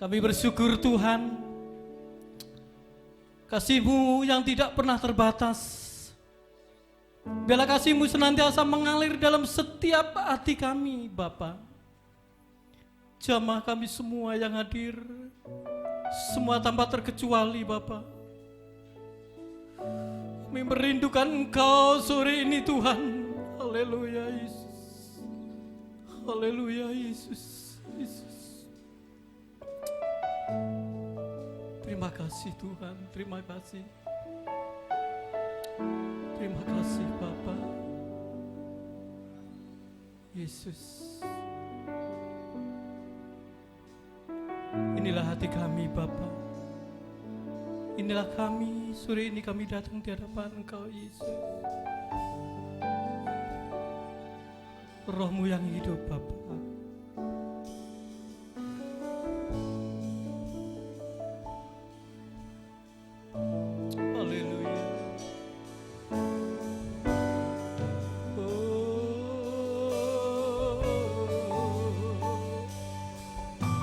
Kami bersyukur Tuhan, kasih-Mu yang tidak pernah terbatas. Biarlah kasih-Mu senantiasa mengalir dalam setiap hati kami, Bapa. Jamaah kami semua yang hadir, semua tanpa terkecuali, Bapa. Kami merindukan Engkau sore ini, Tuhan. Haleluya, Yesus. Haleluya, Yesus. Yesus. Terima kasih Tuhan, terima kasih. Terima kasih Bapa. Yesus. Inilah hati kami Bapa. Inilah kami, sore ini kami datang di hadapan Engkau Yesus. Roh-Mu yang hidup Bapa.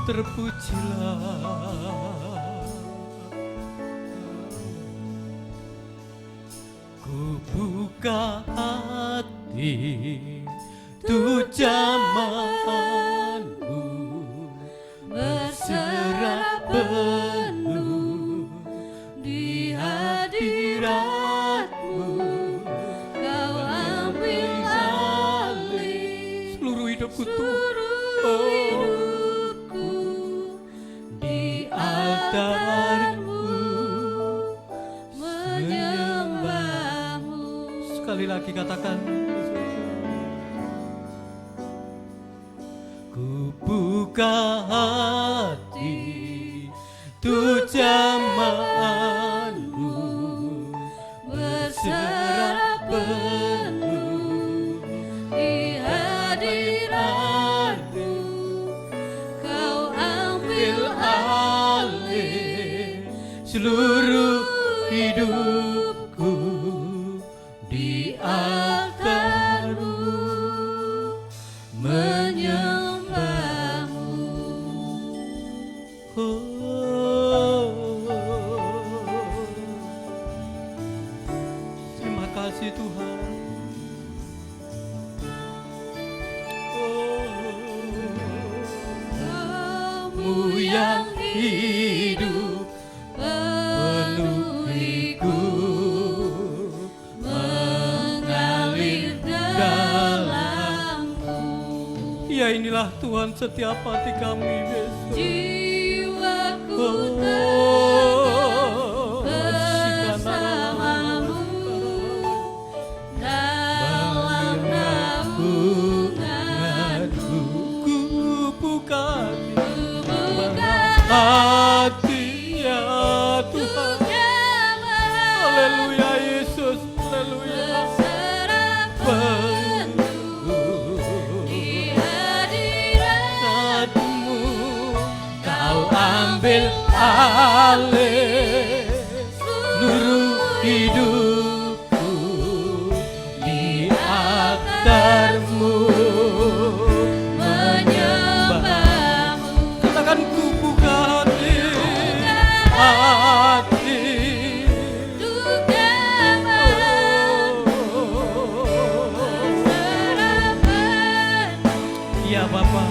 Terpujilah, ku buka hati untuk jamaah-Mu, berserah penuh di hadirat-Mu. Kau ambil alih seluruh hidupku Tuhan. Sekali lagi katakan, ku buka hati untuk jamaah-Mu, berserah penuh di hadirat-Mu. Kau ambil alih seluruh hidupku di altar-Mu, menyembah-Mu. Terima kasih Tuhan. Kamu yang hidup penuhiku, mengalir dalamku. Ya inilah Tuhan setiap hati kami besok. Jiwaku bersama-Mu dalam naungan-Mu. Ku buka hati ya Tuhan. Haleluya Yesus, haleluya. Penuh di hadirat-Mu, Kau ambil alih seluruh hidupku di altar-Mu, menyembah-Mu. Katakan ku buka hati untuk jamaah-Mu, berserah penuh. Ya Bapa.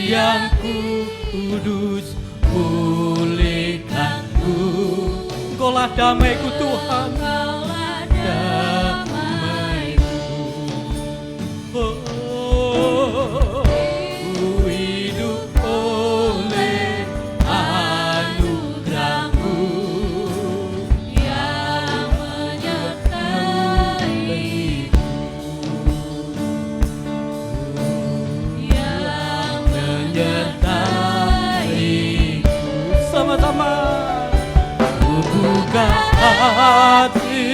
Yang kudus pulihkanku, Engkaulah damaiku Tuhan, Engkaulah damaiku. Ku hidup oleh anugerah-Mu yang menyertai. Sama-sama ku buka hati.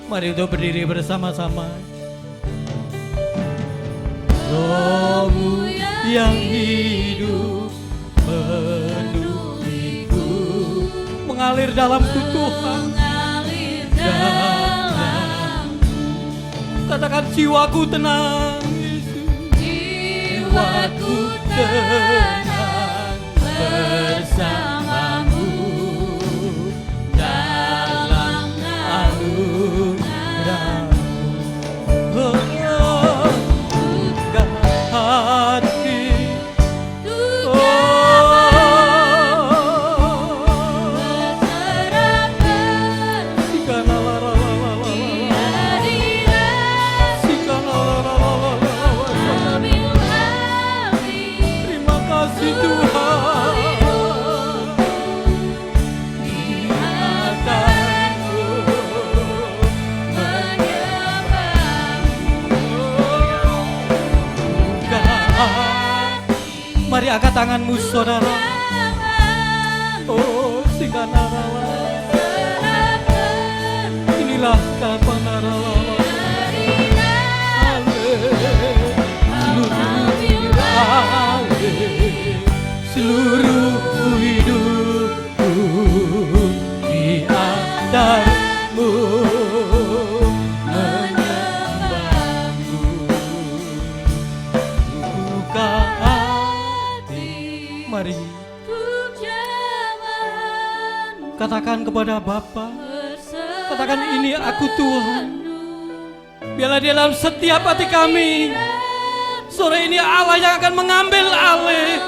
Mari untuk berdiri bersama-sama. Rohmu yang hidup penuhiku, mengalir dalamku Tuhan. Katakan jiwaku tenang Yesus. Jiwaku tenang bersamamu dalam anugerahmu. Hati terima kasih Tuhan. Mari angkat tanganmu saudara. Oh, sikanarala. Inilah kapanarala. Seluruh hidupku di antarmu menyembahmu. Buka hati, mari katakan kepada Bapa, katakan ini aku Tuhan. Biarlah di dalam setiap hati kami sore ini Allah yang akan mengambil alih.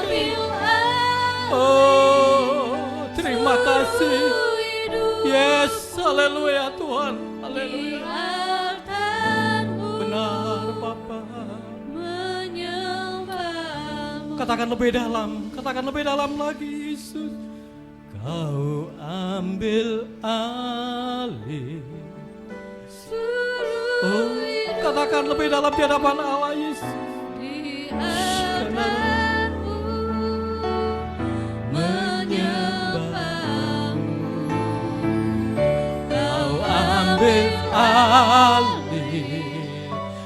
Oh, terima kasih. Yes, haleluya Tuhan, haleluya. Benar Bapa. Katakan lebih dalam lagi Yesus. Kau ambil alih. Oh, katakan lebih dalam di hadapan Allah Yesus. Kau ambil alih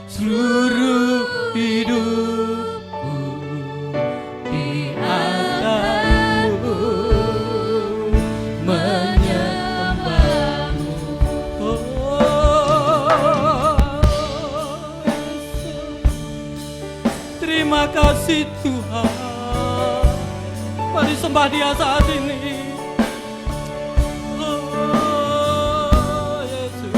seluruh hidupku di antarmu menyembahmu. Terima kasih Tuhan. Mari sembah Dia saat ini. Oh, Yesus.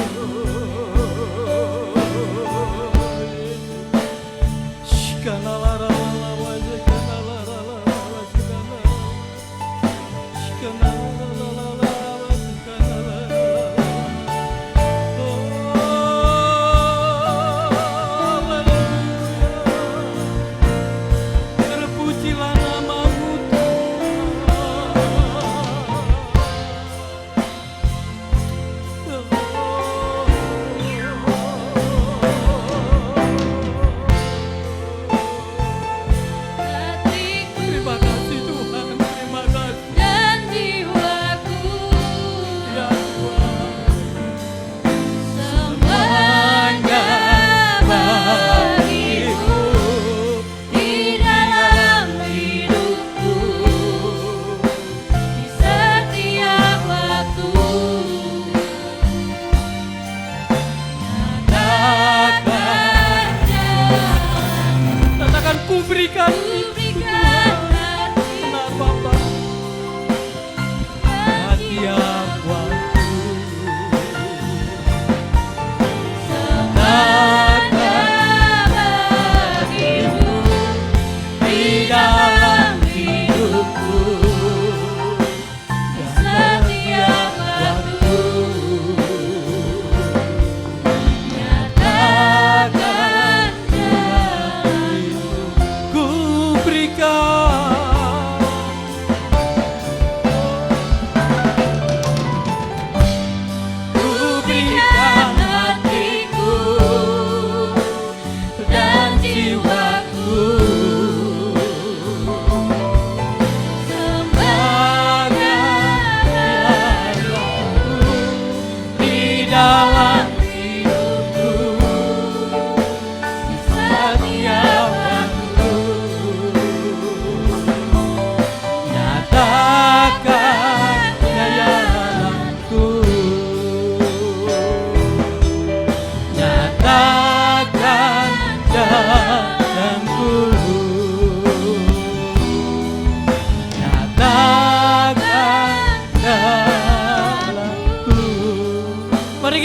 Terpujilah namamu Tuhan.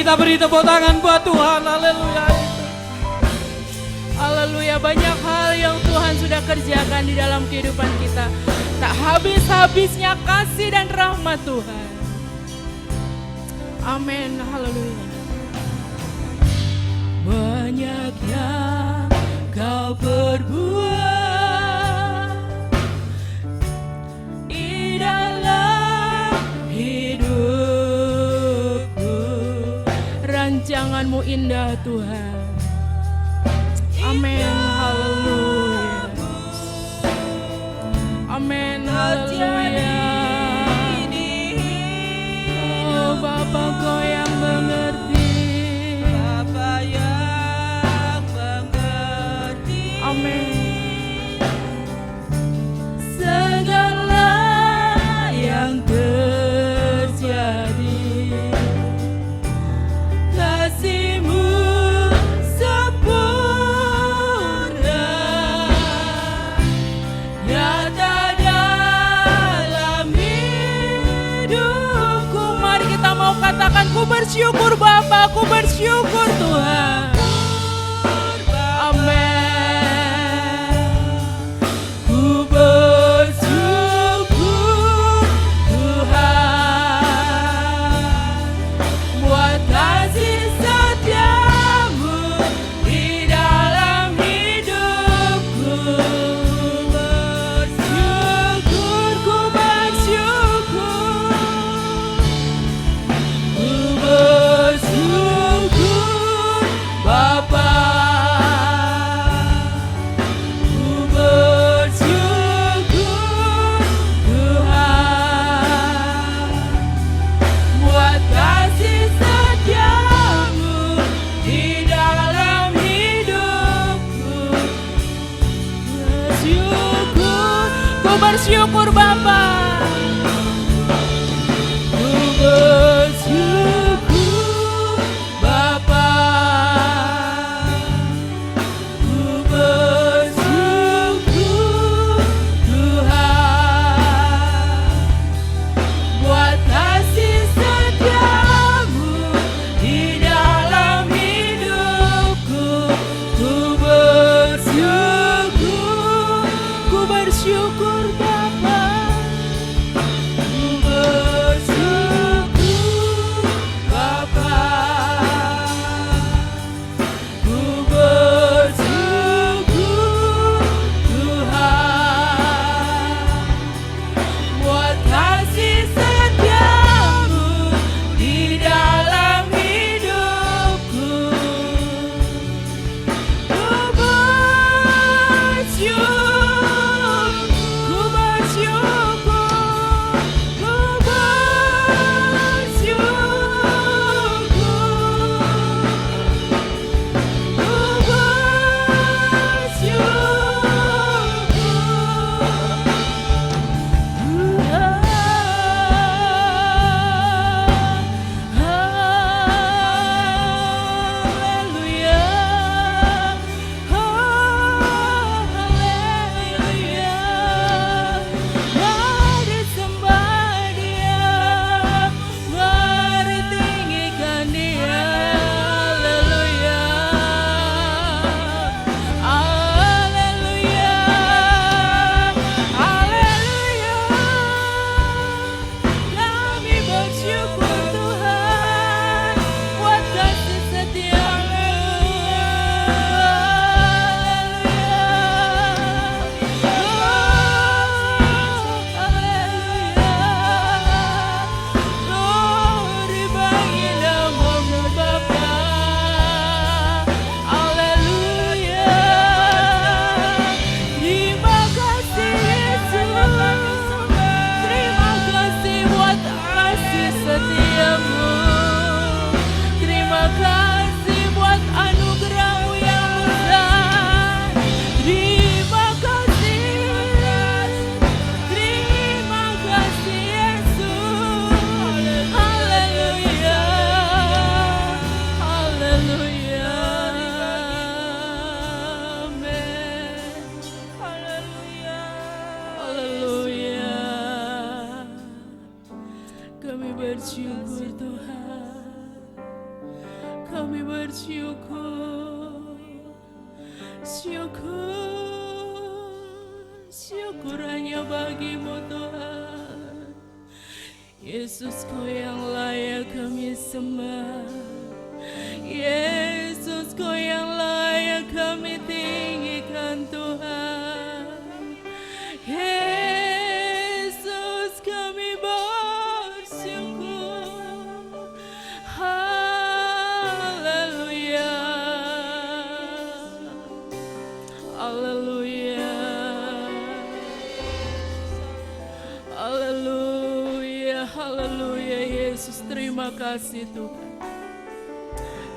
kita beri tepuk tangan buat Tuhan. Haleluya. Haleluya, banyak hal yang Tuhan sudah kerjakan di dalam kehidupan kita. Tak habis-habisnya kasih dan rahmat Tuhan. Amin, haleluya. Banyak yang kau perbuat di dalam hidupku. Rancangan-Mu indah Tuhan. Amin, haleluya. Amin, haleluya. Oh Bapa, Kau yang mengerti. Bapa yang mengerti. Amin. Segala yang terjadi, kasih-Mu sempurna, nyata dalam hidupku. Mari kita mau katakan, ku bersyukur Bapa, ku bersyukur Tuhan. Amin. Ku bersyukur Tuhan buat kasih setia-Mu di dalam hidupku. Bersyukur, ku bersyukur. Ku bersyukur Bapa. Ku bersyukur Tuhan buat kasih setia-Mu di dalam hidupku. Bersyukur, ku bersyukur Bapa. Ku bersyukur Bapa. Ku bersyukur Tuhan buat kasih setia-Mu di dalam hidupku. Ku bersyukur Bapa. Ku bersyukur Bapa. Ku bersyukur Tuhan buat kasih setia-Mu di dalam hidupku. Ku bersyukur, ku bersyukur, ku Mari sembah Dia, mari tinggikan Dia. Haleluya, haleluya, haleluya. Kami bersyukur Tuhan buat kasih setia-Mu. Glory bagi nama-Mu Bapa. Haleluya. Terima kasih Yesus. Terima kasih buat kasih setia-Mu. Terima kasih buat anugerah-Mu yang besar. Terima kasih. Terima kasih Yesus. Haleluya. Haleluya. Amin. Haleluya. Haleluya. Kami bersyukur Tuhan. kami bersyukur. Syukur hanya bagimu Tuhan. Yesus, Kau yang layak kami sembah. Yesus, Kau yang layak kami tinggikan Tuhan. Yesus, kami bersyukur. Haleluya. Haleluya. Haleluya. Haleluya. Yesus, terima kasih Tuhan.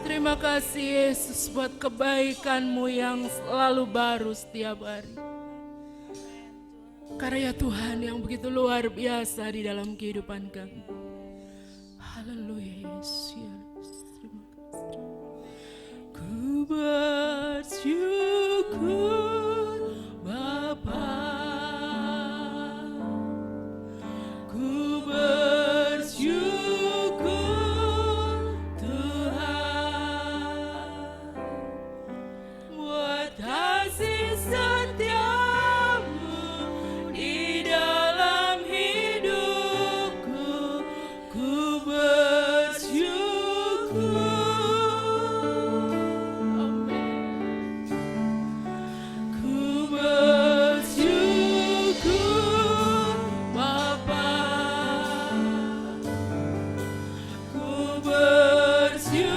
Terima kasih Yesus buat kebaikan-Mu yang selalu baru setiap hari. Karya Tuhan yang begitu luar biasa di dalam kehidupan kami. Haleluya Yesus. Terima kasih. Ku bersyukur Bapa. Ku bersyukur Tuhan buat kasih setia-Mu di dalam hidupku. Ku bersyukur. Amin. Ku bersyukur Bapa. Ku bersyukur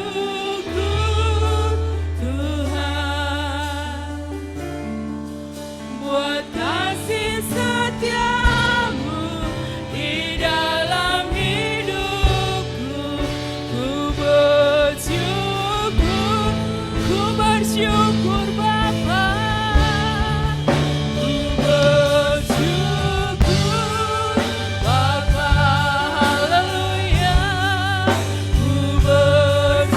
Tuhan buat kasih setia-Mu di dalam hidupku. Ku bersyukur Bapa. Ku bersyukur Bapa. Haleluya. Ku bersyukur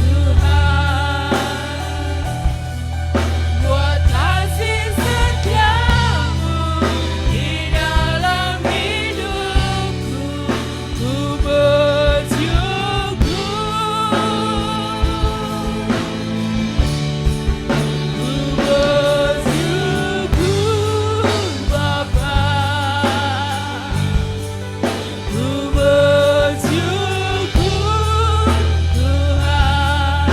Tuhan buat kasih setia-Mu di dalam hidupku. Ku bersyukur. Ku bersyukur Bapa. Ku bersyukur Tuhan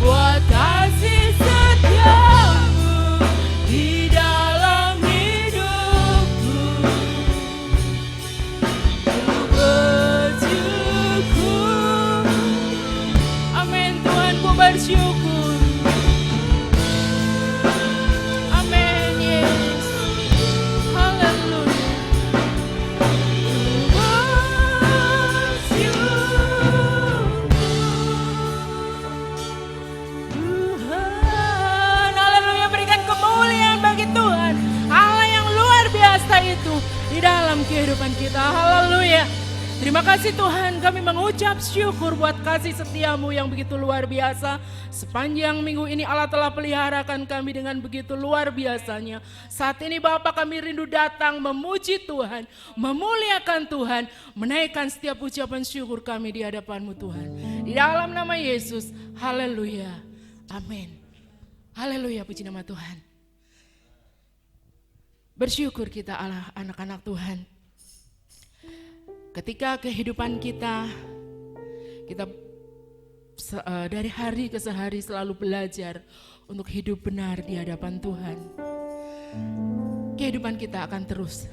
buat kasih setia-Mu di dalam hidupku. Ku bersyukur. Amin Tuhan, ku bersyukur. Amin Yesus. Haleluya. Ku bersyukur Tuhan. Haleluya, berikan kemuliaan bagi Tuhan. Allah yang luar biasa itu di dalam kehidupan kita. Haleluya. Terima kasih Tuhan, kami mengucap syukur buat kasih setia-Mu yang begitu luar biasa. Sepanjang minggu ini Allah telah peliharakan kami dengan begitu luar biasanya. Saat ini Bapa, kami rindu datang memuji Tuhan, memuliakan Tuhan, menaikkan setiap ucapan syukur kami di hadapan-Mu Tuhan. Di dalam nama Yesus, haleluya, amin. Haleluya, puji nama Tuhan. Bersyukur kita Allah, anak-anak Tuhan. Ketika kehidupan kita dari hari ke hari selalu belajar untuk hidup benar di hadapan Tuhan, kehidupan kita akan terus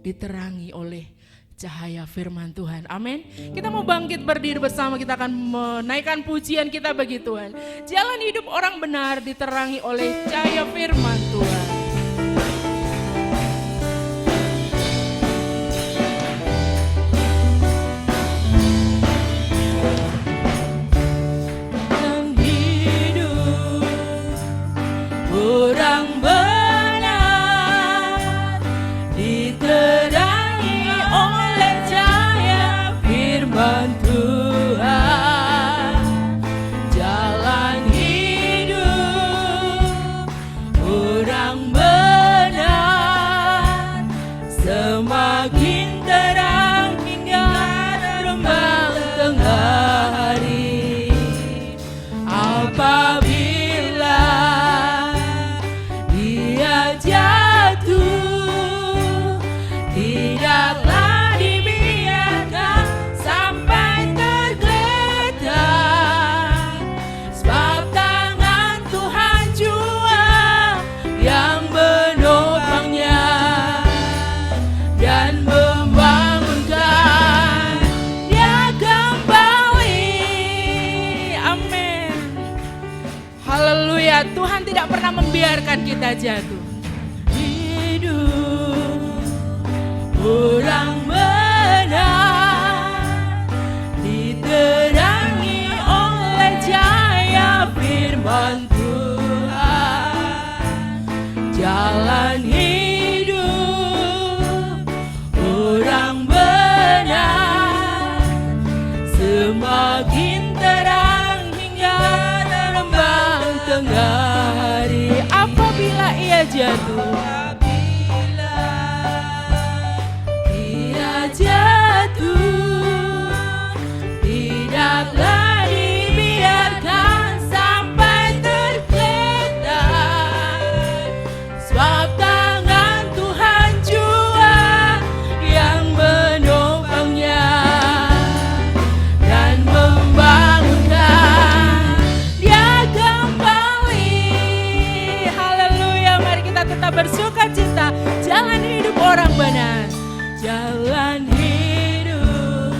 diterangi oleh cahaya firman Tuhan. Amin. Kita mau bangkit berdiri bersama, kita akan menaikkan pujian kita bagi Tuhan. Jalan hidup orang benar diterangi oleh cahaya firman Tuhan. Orang benar diterangi oleh cahaya firman Tuhan. Jalan hidup orang benar semakin terang hingga remaja. dan membangunkan. Dia kembali. Amin. Haleluya. Tuhan tidak pernah membiarkan kita jatuh. Hidup orang benar diterangi oleh cahaya firman Tuhan. Jalan hidup orang benar semakin terang hingga terembang tengah hari. Apabila ia jatuh, tidaklah dibiarkan sampai tergeletak, sebab tangan Tuhan jua yang menopangnya dan membangunkan. Dia kembali. Haleluya. Mari kita tetap bersuka cita. Jalan hidup orang benar, jalan hidup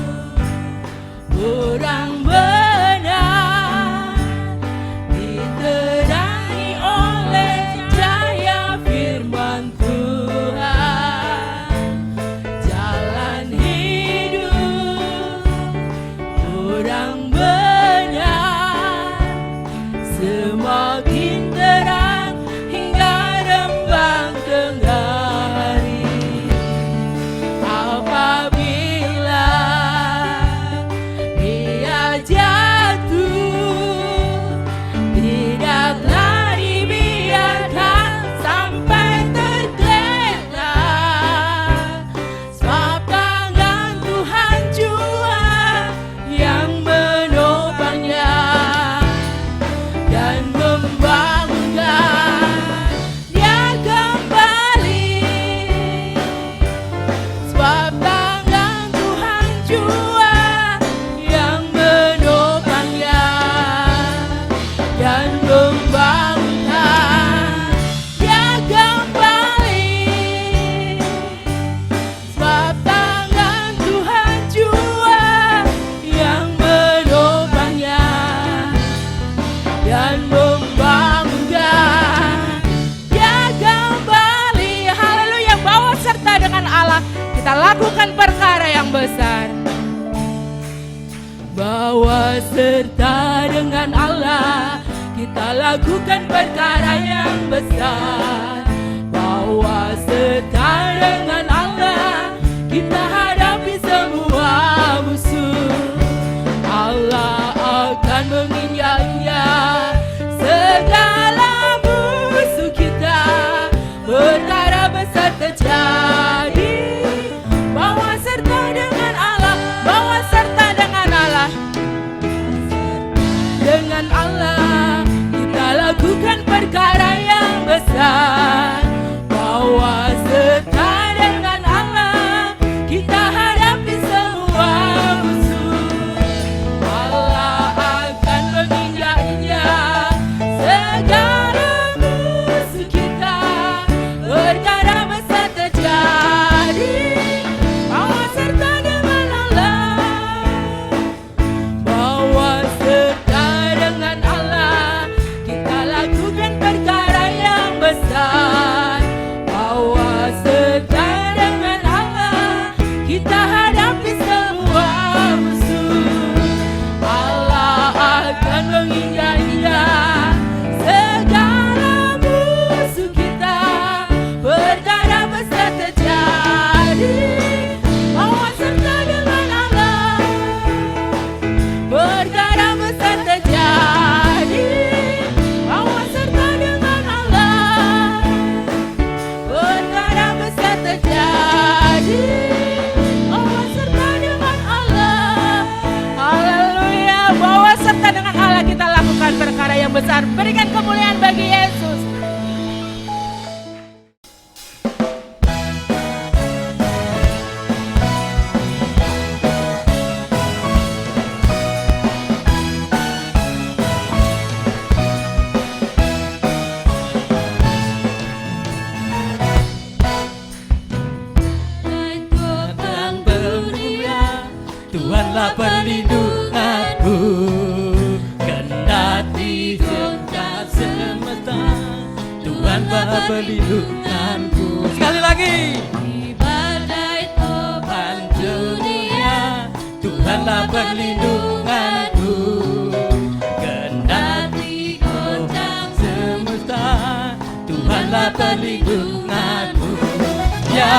orang benar diterangi oleh cahaya firman Tuhan. Jalan hidup orang benar semakin terang hingga rembang tengah hari. Apabila dia jatuh, tidaklah dibiarkan sampai tergeletak, sebab tangan Tuhan jua yang menopangnya dan membangunkan. Dia kembali, sebab tangan Tuhan jua yang menopangnya dan membangunkan. Dia kembali, sebab tangan Tuhan jua yang menopangnya dan membangunkan. Dia kembali. Haleluya. Bawa serta dengan Allah kita lakukan perkara yang besar. Bawa serta dengan Allah kita lakukan perkara yang besar. Bawa serta dengan Allah kita hadapi semua musuh. Allah akan menginjak-injak segala musuh kita. Perkara besar terjadi. Bawa serta dengan Allah, bawa serta dengan Allah. Dengan Allah kita lakukan perkara yang besar. Bawa serta dengan Allah kita hadapi semua musuh. Allah akan menginjak-injak segala musuh kita. Perkara besar terjadi. Bawa serta dengan Allah, bawa serta dengan Allah kita lakukan perkara yang besar. Bawa serta dengan Allah kita hadapi semua musuh. Allah akan menginjak-injak segala musuh kita. Perkara besar terjadi. Bawa serta dengan Allah, perkara besar terjadi. Bawa serta dengan Allah, perkara besar terjadi. Bawa serta dengan Allah. Haleluya. Bawa serta dengan Allah kita lakukan perkara yang besar. Berikan kemuliaan bagi Yesus. Tuhan Tuhanlah perlindunganku, kendati jagat semesta. Tuhanlah perlindunganku. Sekali lagi. Di badai topan dunia, Tuhanlah perlindunganku, kendati goncang semesta. Tuhanlah perlindunganku. Ya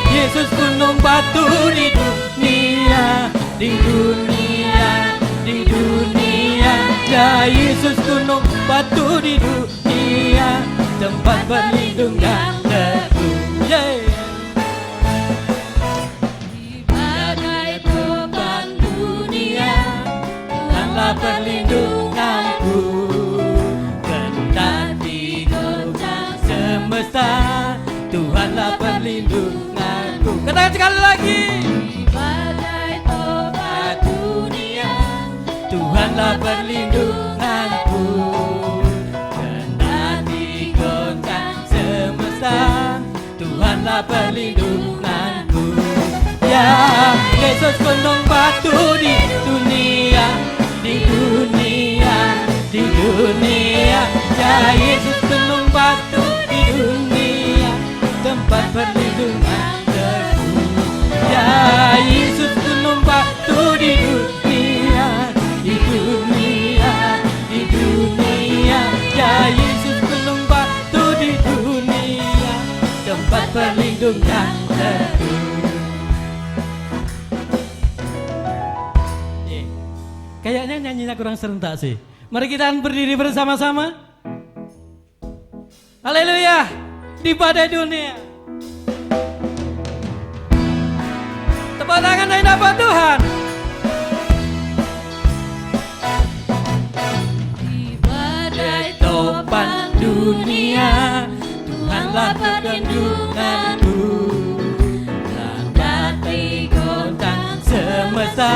Yesus gunung batu di dunia, di dunia, di dunia. Ya Yesus gunung batu di dunia, tempat berlindung yang teguh. di badai topan dunia, Tuhanlah perlindunganku, kendati goncang semesta. Tuhanlah perlindunganku. Katakan sekali lagi. di badai topan dunia, Tuhanlah perlindunganku, kendati goncang semesta. Tuhanlah perlindunganku. Ya Yesus gunung batu di dunia, di dunia, di dunia. Ya Yesus gunung batu di dunia, tempat perlindungan teguh. Ya Yesus gunung batu di dunia, di dunia, di dunia. Ya Yesus gunung batu di dunia, tempat perlindungan teguh. Kayaknya nyanyinya kurang serentak sih. Mari kita berdiri bersama-sama. Haleluya. Di badai dunia. Tepuk tangan dan dapat Tuhan. di badai Topan dunia, Tuhanlah perlindunganku, kendati goncang semesta.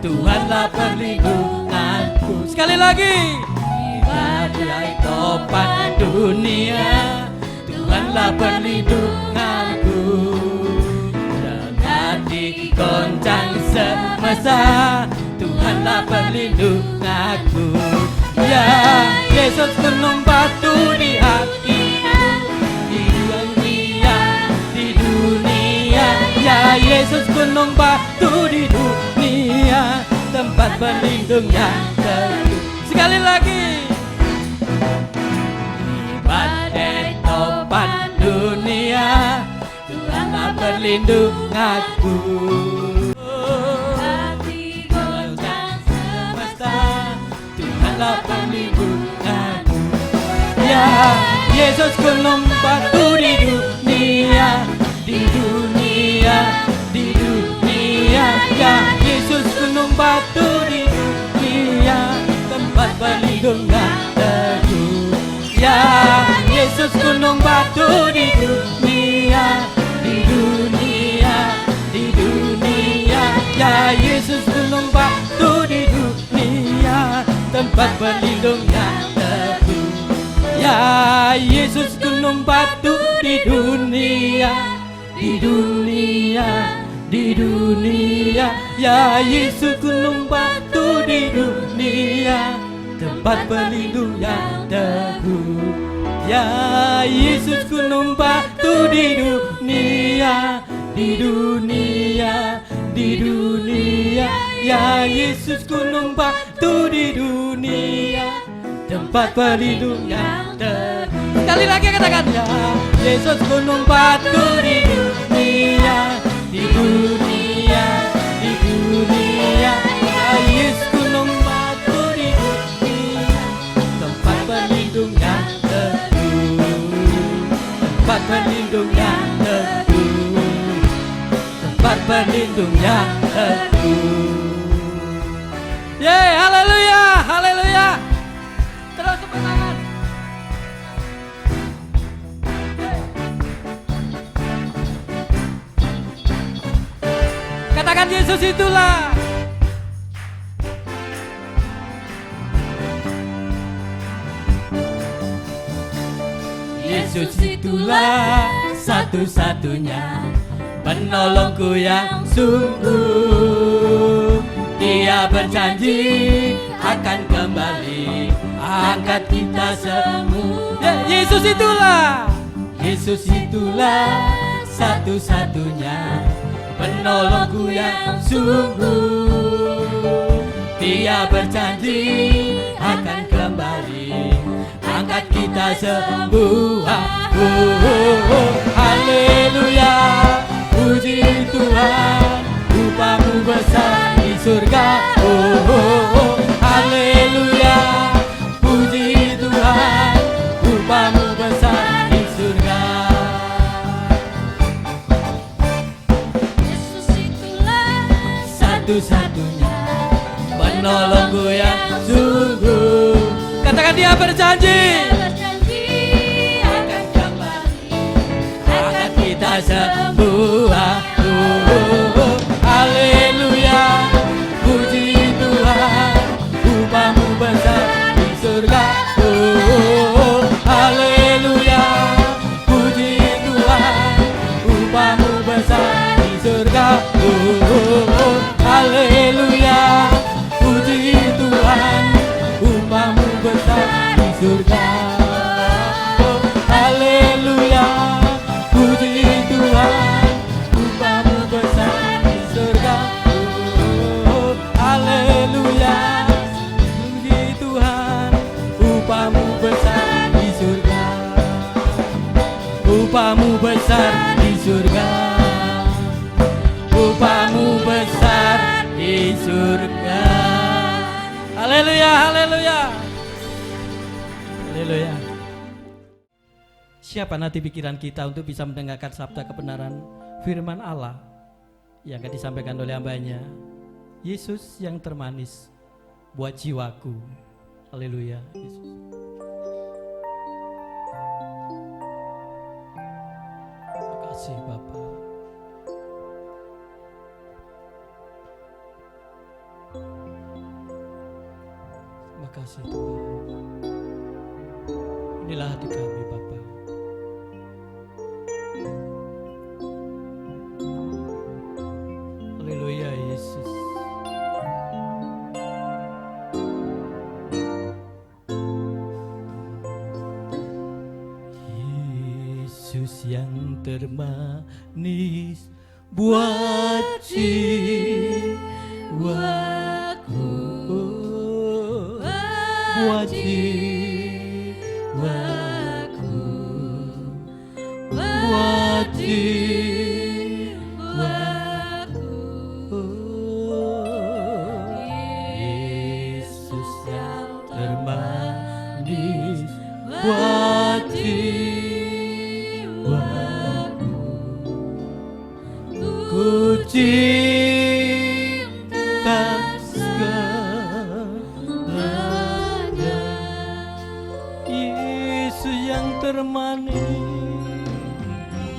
Tuhanlah perlindunganku. Sekali lagi. Di badai topan dunia, Tuhanlah perlindunganku, kendati goncang semesta. Tuhanlah perlindunganku. Ya Yesus gunung batu di hatiku, di dunia, di dunia. Ya Yesus gunung batu di dunia, tempat berlindung yang teguh. Sekali lagi. Di badai topan dunia, Tuhanlah perlindunganku, hati goncang semesta. Tuhanlah perlindunganku. Ya Yesus gunung batu di dunia, di dunia, di dunia. Ya Yesus gunung batu di dunia, tempat berlindung yang teguh. Ya Yesus gunung batu di dunia, di dunia, di dunia. Ya Yesus gunung batu di dunia, tempat berlindung yang teguh. Ya Yesus gunung batu di dunia, di dunia, di dunia. Ya Yesus gunung batu di dunia, tempat berlindung yang teguh. Ya Yesus gunung batu di dunia, di dunia, di dunia. Ya Yesus gunung batu di dunia, tempat berlindung yang teguh. Sekali lagi katakan. Ya Yesus gunung batu di dunia, di dunia, di dunia. Ya Yesus gunung batu di dunia, tempat berlindung yang teguh, tempat berlindung yang teguh, tempat berlindung yang teguh. Yeay, haleluya, haleluya. Terus tepuk tangan. Katakan Yesus itulah. Yesus itulah satu-satunya penolongku yang sungguh. Dia berjanji akan kembali angkat kita semua. Yesus itulah satu-satunya penolongku yang sungguh. Dia berjanji akan kembali angkat kita semua. Haleluya, puji Tuhan, upamu besar di surga. Haleluya, puji Tuhan, upamu besar di surga. Yesus itulah Satu-satunya penolongku yang sungguh. Katakan dia berjanji berjanji akan kembali angkat kita semua. Haleluya, puji Tuhan, upamu besar di surga. Haleluya, puji Tuhan, upamu besar di surga. Haleluya, puji Tuhan, upamu besar di surga. Haleluya, puji Tuhan, upamu besar di surga. Haleluya, puji Tuhan, upamu besar di surga. Upamu besar di surga. Upamu besar di surga. Haleluya, haleluya. Haleluya. Siapa nanti pikiran kita untuk bisa mendengarkan sabda kebenaran firman Allah yang akan disampaikan oleh hambanya, Yesus yang termanis buat jiwaku. Haleluya, Yesus. Terima kasih Bapa. Terima kasih Tuhan. Inilah hati kami Bapa. Haleluya Yesus. Yesus yang termanis buat jiwaku, buat jiwaku, buat jiwaku. Yesus yang termanis buat jiwaku, ku cinta segalanya. Yesus yang termanis,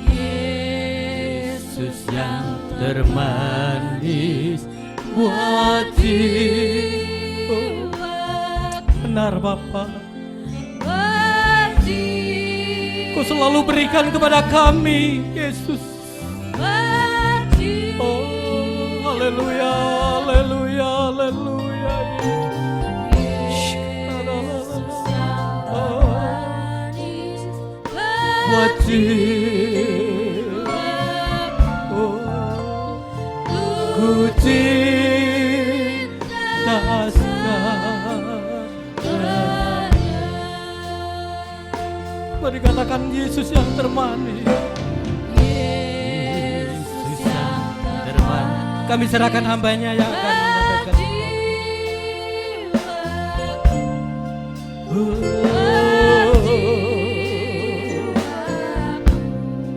Yesus yang termanis buat jiwaku. Benar Bapa, Kau selalu berikan kepada kami Yesus. Oh, haleluya, haleluya, haleluya. Buat jiwaku, ku cinta segalanya. Mari katakan Yesus yang termanis. Yesus yang termanis. Kami serahkan hambanya yang akan menyampaikan.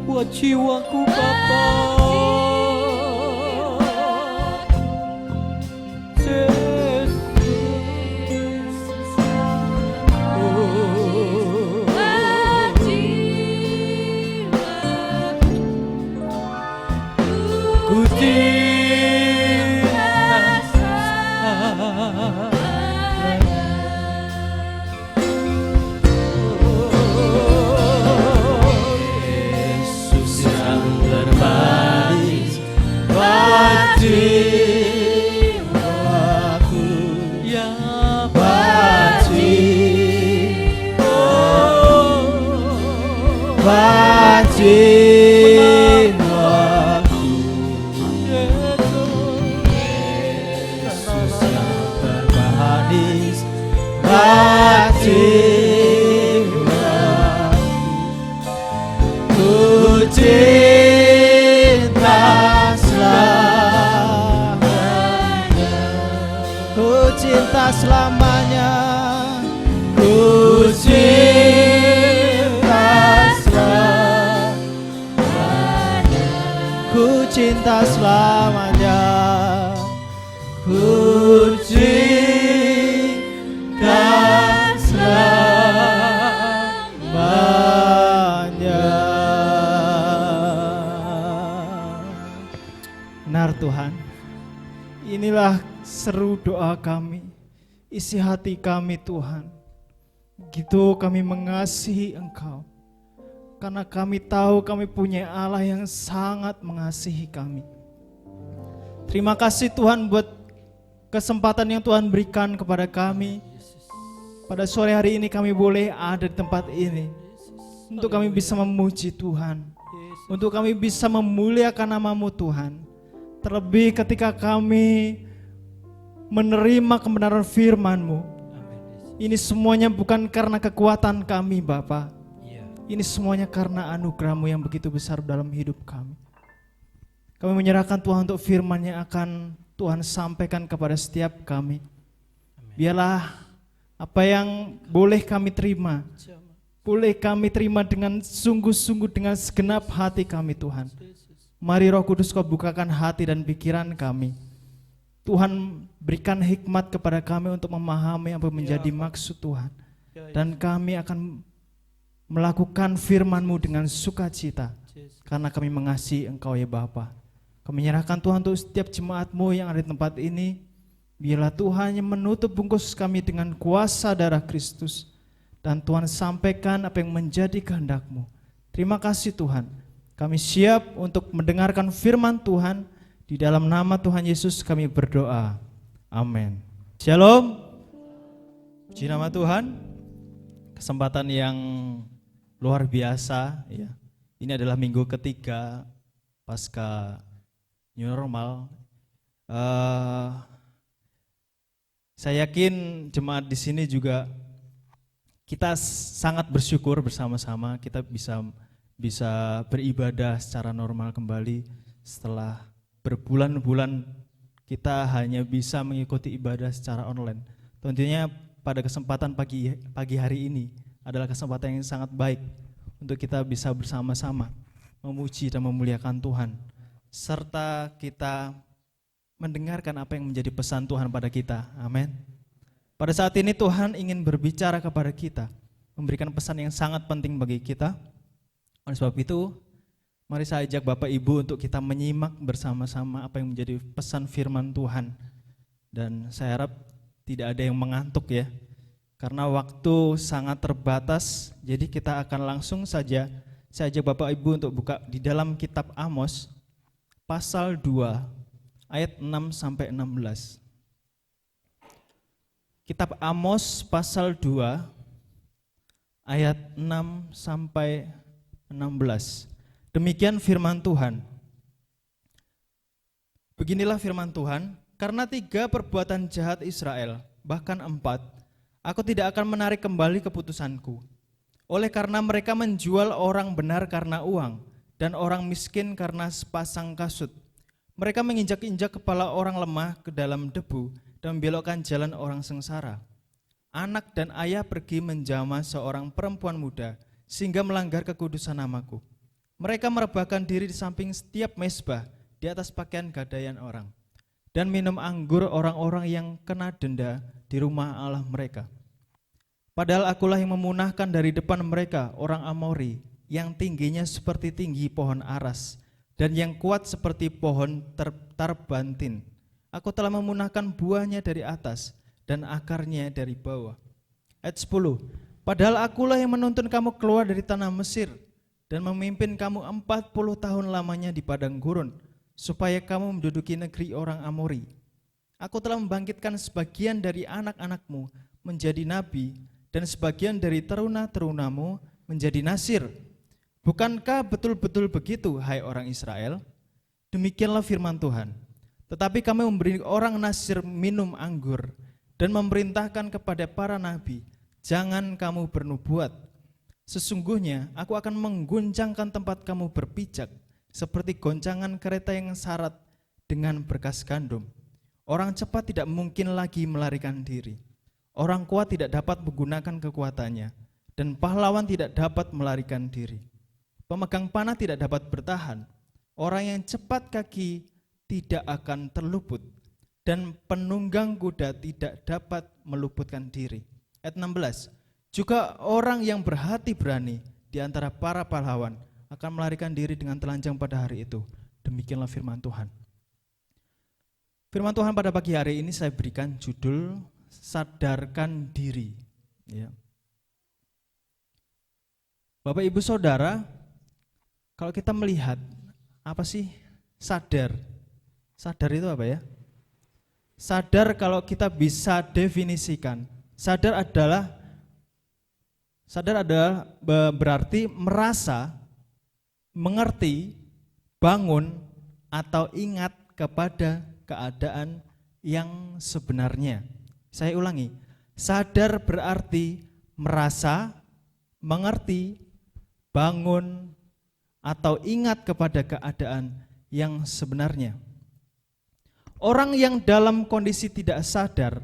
Buat jiwaku Bapa, ku Yesus yang termanis buat jiwaku. Yesus yang bermanis hati. Ku cinta selamanya, ku cinta selamanya, ku cinta selamanya, ku cinta selamanya, ku cinta selamanya. Benar Tuhan, inilah seru doa kami, isi hati kami Tuhan. Begitu kami mengasihi Engkau, karena kami tahu kami punya Allah yang sangat mengasihi kami. Terima kasih Tuhan buat kesempatan yang Tuhan berikan kepada kami. Pada sore hari ini kami boleh ada di tempat ini, untuk kami bisa memuji Tuhan, untuk kami bisa memuliakan nama-Mu Tuhan. Terlebih ketika kami menerima kebenaran firman-Mu, ini semuanya bukan karena kekuatan kami Bapa. Ini semuanya karena anugerah-Mu yang begitu besar dalam hidup kami. Kami menyerahkan Tuhan untuk firman yang akan Tuhan sampaikan kepada setiap kami. Biarlah apa yang boleh kami terima, boleh kami terima dengan sungguh-sungguh, dengan segenap hati kami Tuhan. Mari Roh Kudus Kau bukakan hati dan pikiran kami. Tuhan berikan hikmat kepada kami untuk memahami apa menjadi maksud Tuhan. Dan kami akan melakukan firman-Mu dengan sukacita, karena kami mengasihi Engkau ya Bapa. Kami menyerahkan Tuhan untuk setiap jemaat-Mu yang ada di tempat ini. Biarlah Tuhan yang menutup bungkus kami dengan kuasa darah Kristus. Dan Tuhan sampaikan apa yang menjadi kehendak-Mu. Terima kasih Tuhan. Kami siap untuk mendengarkan firman Tuhan. Di dalam nama Tuhan Yesus kami berdoa. Amin. Shalom. Puji nama Tuhan. Kesempatan yang luar biasa ya. Ini adalah minggu ketiga pasca new normal. Saya yakin jemaat di sini juga kita sangat bersyukur bersama-sama kita bisa beribadah secara normal kembali setelah berbulan-bulan kita hanya bisa mengikuti ibadah secara online. Tentunya pada kesempatan pagi hari ini adalah kesempatan yang sangat baik untuk kita bisa bersama-sama memuji dan memuliakan Tuhan, serta kita mendengarkan apa yang menjadi pesan Tuhan pada kita. Amin. Pada saat ini Tuhan ingin berbicara kepada kita, memberikan pesan yang sangat penting bagi kita. Oleh sebab itu, mari saya ajak Bapak Ibu untuk kita menyimak bersama-sama apa yang menjadi pesan firman Tuhan. Dan saya harap tidak ada yang mengantuk ya, karena waktu sangat terbatas. Jadi kita akan langsung saja, saya ajak Bapak Ibu untuk buka di dalam kitab Amos, pasal 2, ayat 6-16. Kitab Amos pasal 2, ayat 6-16. Demikian firman Tuhan. Beginilah firman Tuhan, karena 3 perbuatan jahat Israel, bahkan 4, aku tidak akan menarik kembali keputusanku. Oleh karena mereka menjual orang benar karena uang, dan orang miskin karena sepasang kasut. Mereka menginjak-injak kepala orang lemah ke dalam debu, dan membelokkan jalan orang sengsara. Anak dan ayah pergi menjamah seorang perempuan muda, sehingga melanggar kekudusan namaku. Mereka merebahkan diri di samping setiap mezbah, di atas pakaian gadaian orang, dan minum anggur orang-orang yang kena denda di rumah Allah mereka. Padahal akulah yang memunahkan dari depan mereka orang Amori, yang tingginya seperti tinggi pohon aras, dan yang kuat seperti pohon tarbantin. Aku telah memunahkan buahnya dari atas, dan akarnya dari bawah. Ayat 10. Padahal akulah yang menuntun kamu keluar dari tanah Mesir, dan memimpin kamu 40 tahun lamanya di padang gurun, supaya kamu menduduki negeri orang Amori. Aku telah membangkitkan sebagian dari anak-anakmu menjadi nabi, dan sebagian dari teruna-terunamu menjadi nasir. Bukankah betul-betul begitu, hai orang Israel? Demikianlah firman Tuhan. Tetapi kami memberi orang Natsir minum anggur dan memerintahkan kepada para nabi, jangan kamu bernubuat. Sesungguhnya aku akan mengguncangkan tempat kamu berpijak seperti goncangan kereta yang syarat dengan berkas gandum. Orang cepat tidak mungkin lagi melarikan diri. Orang kuat tidak dapat menggunakan kekuatannya, dan pahlawan tidak dapat melarikan diri. Pemegang panah tidak dapat bertahan. Orang yang cepat kaki tidak akan terluput, dan penunggang kuda tidak dapat meluputkan diri. Ayat 16. Juga orang yang berhati berani di antara para pahlawan akan melarikan diri dengan telanjang pada hari itu. Demikianlah firman Tuhan. Firman Tuhan pada pagi hari ini saya berikan judul sadarkan diri. Ya. Bapak Ibu Saudara, kalau kita melihat apa sih sadar? Sadar itu apa ya? Sadar kalau kita bisa definisikan, sadar adalah berarti merasa, mengerti, bangun, atau ingat kepada keadaan yang sebenarnya. Saya ulangi, sadar berarti merasa, mengerti, bangun, atau ingat kepada keadaan yang sebenarnya. Orang yang dalam kondisi tidak sadar,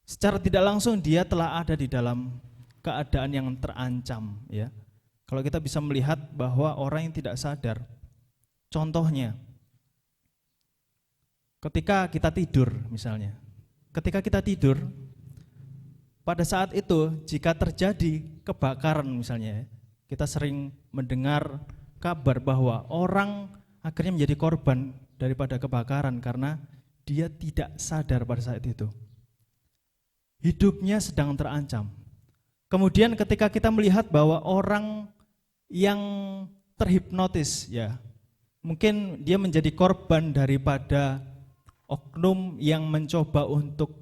secara tidak langsung dia telah ada di dalam keadaan yang terancam. Ya. Kalau kita bisa melihat bahwa orang yang tidak sadar, contohnya, ketika kita tidur misalnya, pada saat itu jika terjadi kebakaran misalnya, kita sering mendengar kabar bahwa orang akhirnya menjadi korban daripada kebakaran karena dia tidak sadar pada saat itu. Hidupnya sedang terancam. Kemudian ketika kita melihat bahwa orang yang terhipnotis, ya, mungkin dia menjadi korban daripada oknum yang mencoba untuk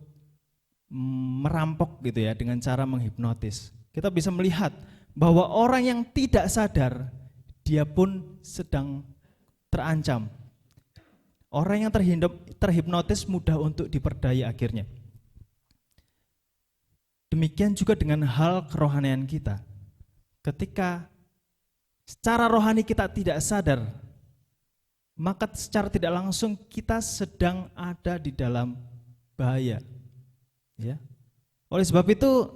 merampok gitu ya dengan cara menghipnotis. Kita bisa melihat bahwa orang yang tidak sadar dia pun sedang terancam. Orang yang terhipnotis mudah untuk diperdaya akhirnya. Demikian juga dengan hal kerohanian kita. Ketika secara rohani kita tidak sadar, maka secara tidak langsung kita sedang ada di dalam bahaya. Ya. Oleh sebab itu,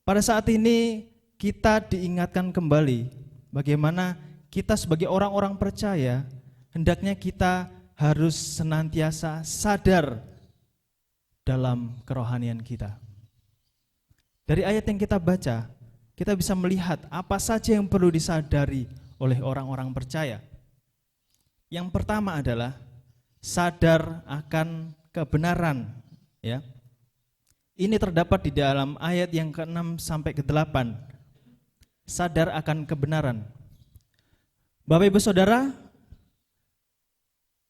pada saat ini kita diingatkan kembali bagaimana kita sebagai orang-orang percaya hendaknya kita harus senantiasa sadar dalam kerohanian kita. Dari ayat yang kita baca, kita bisa melihat apa saja yang perlu disadari oleh orang-orang percaya. Yang pertama adalah sadar akan kebenaran. Ya. Ini terdapat di dalam ayat yang ke-6 sampai ke-8. Sadar akan kebenaran. Bapak Ibu Saudara,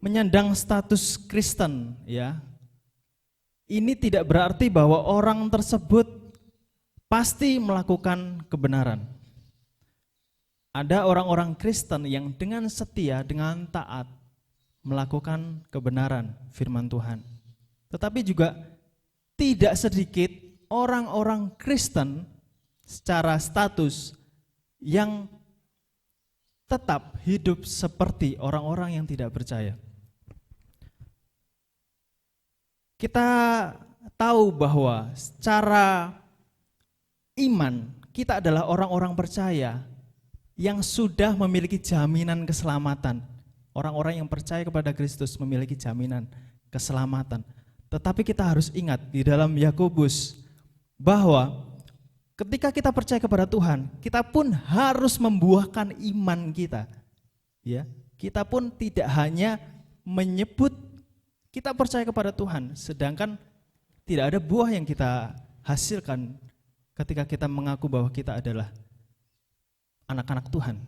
menyandang status Kristen, ya, ini tidak berarti bahwa orang tersebut pasti melakukan kebenaran. Ada orang-orang Kristen yang dengan setia, dengan taat melakukan kebenaran firman Tuhan. Tetapi juga tidak sedikit orang-orang Kristen secara status yang tetap hidup seperti orang-orang yang tidak percaya. Kita tahu bahwa secara iman kita adalah orang-orang percaya yang sudah memiliki jaminan keselamatan. Orang-orang yang percaya kepada Kristus memiliki jaminan keselamatan. Tetapi kita harus ingat di dalam Yakobus bahwa ketika kita percaya kepada Tuhan, kita pun harus membuahkan iman kita. Ya, kita pun tidak hanya menyebut kita percaya kepada Tuhan, sedangkan tidak ada buah yang kita hasilkan ketika kita mengaku bahwa kita adalah anak-anak Tuhan.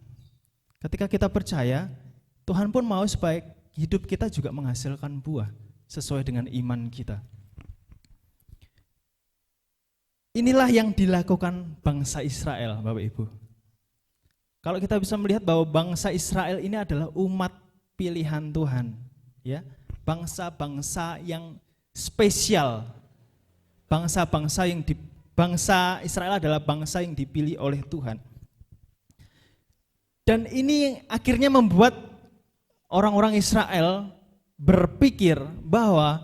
Ketika kita percaya, Tuhan pun mau supaya hidup kita juga menghasilkan buah sesuai dengan iman kita. Inilah yang dilakukan bangsa Israel, Bapak Ibu. Kalau kita bisa melihat bahwa bangsa Israel ini adalah umat pilihan Tuhan, ya. Bangsa-bangsa yang spesial. Bangsa Israel adalah bangsa yang dipilih oleh Tuhan. Dan ini akhirnya membuat orang-orang Israel berpikir bahwa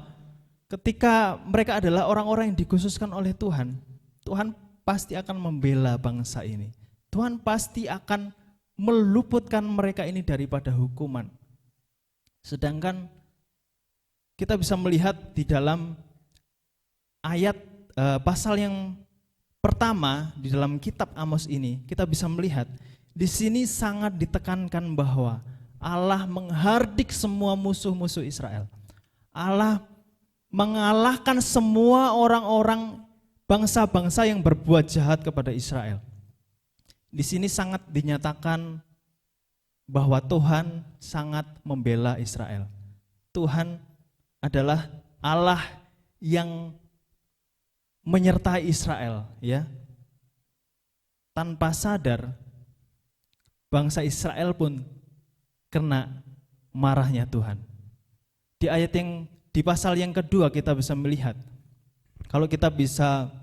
ketika mereka adalah orang-orang yang dikhususkan oleh Tuhan, Tuhan pasti akan membela bangsa ini. Tuhan pasti akan meluputkan mereka ini daripada hukuman. Sedangkan kita bisa melihat di dalam ayat pasal yang pertama di dalam kitab Amos ini, kita bisa melihat di sini sangat ditekankan bahwa Allah menghardik semua musuh-musuh Israel. Allah mengalahkan semua orang-orang bangsa-bangsa yang berbuat jahat kepada Israel. Di sini sangat dinyatakan bahwa Tuhan sangat membela Israel. Tuhan adalah Allah yang menyertai Israel, ya. Tanpa sadar bangsa Israel pun kena marahnya Tuhan. Di ayat yang di pasal yang kedua kita bisa melihat, kalau kita bisa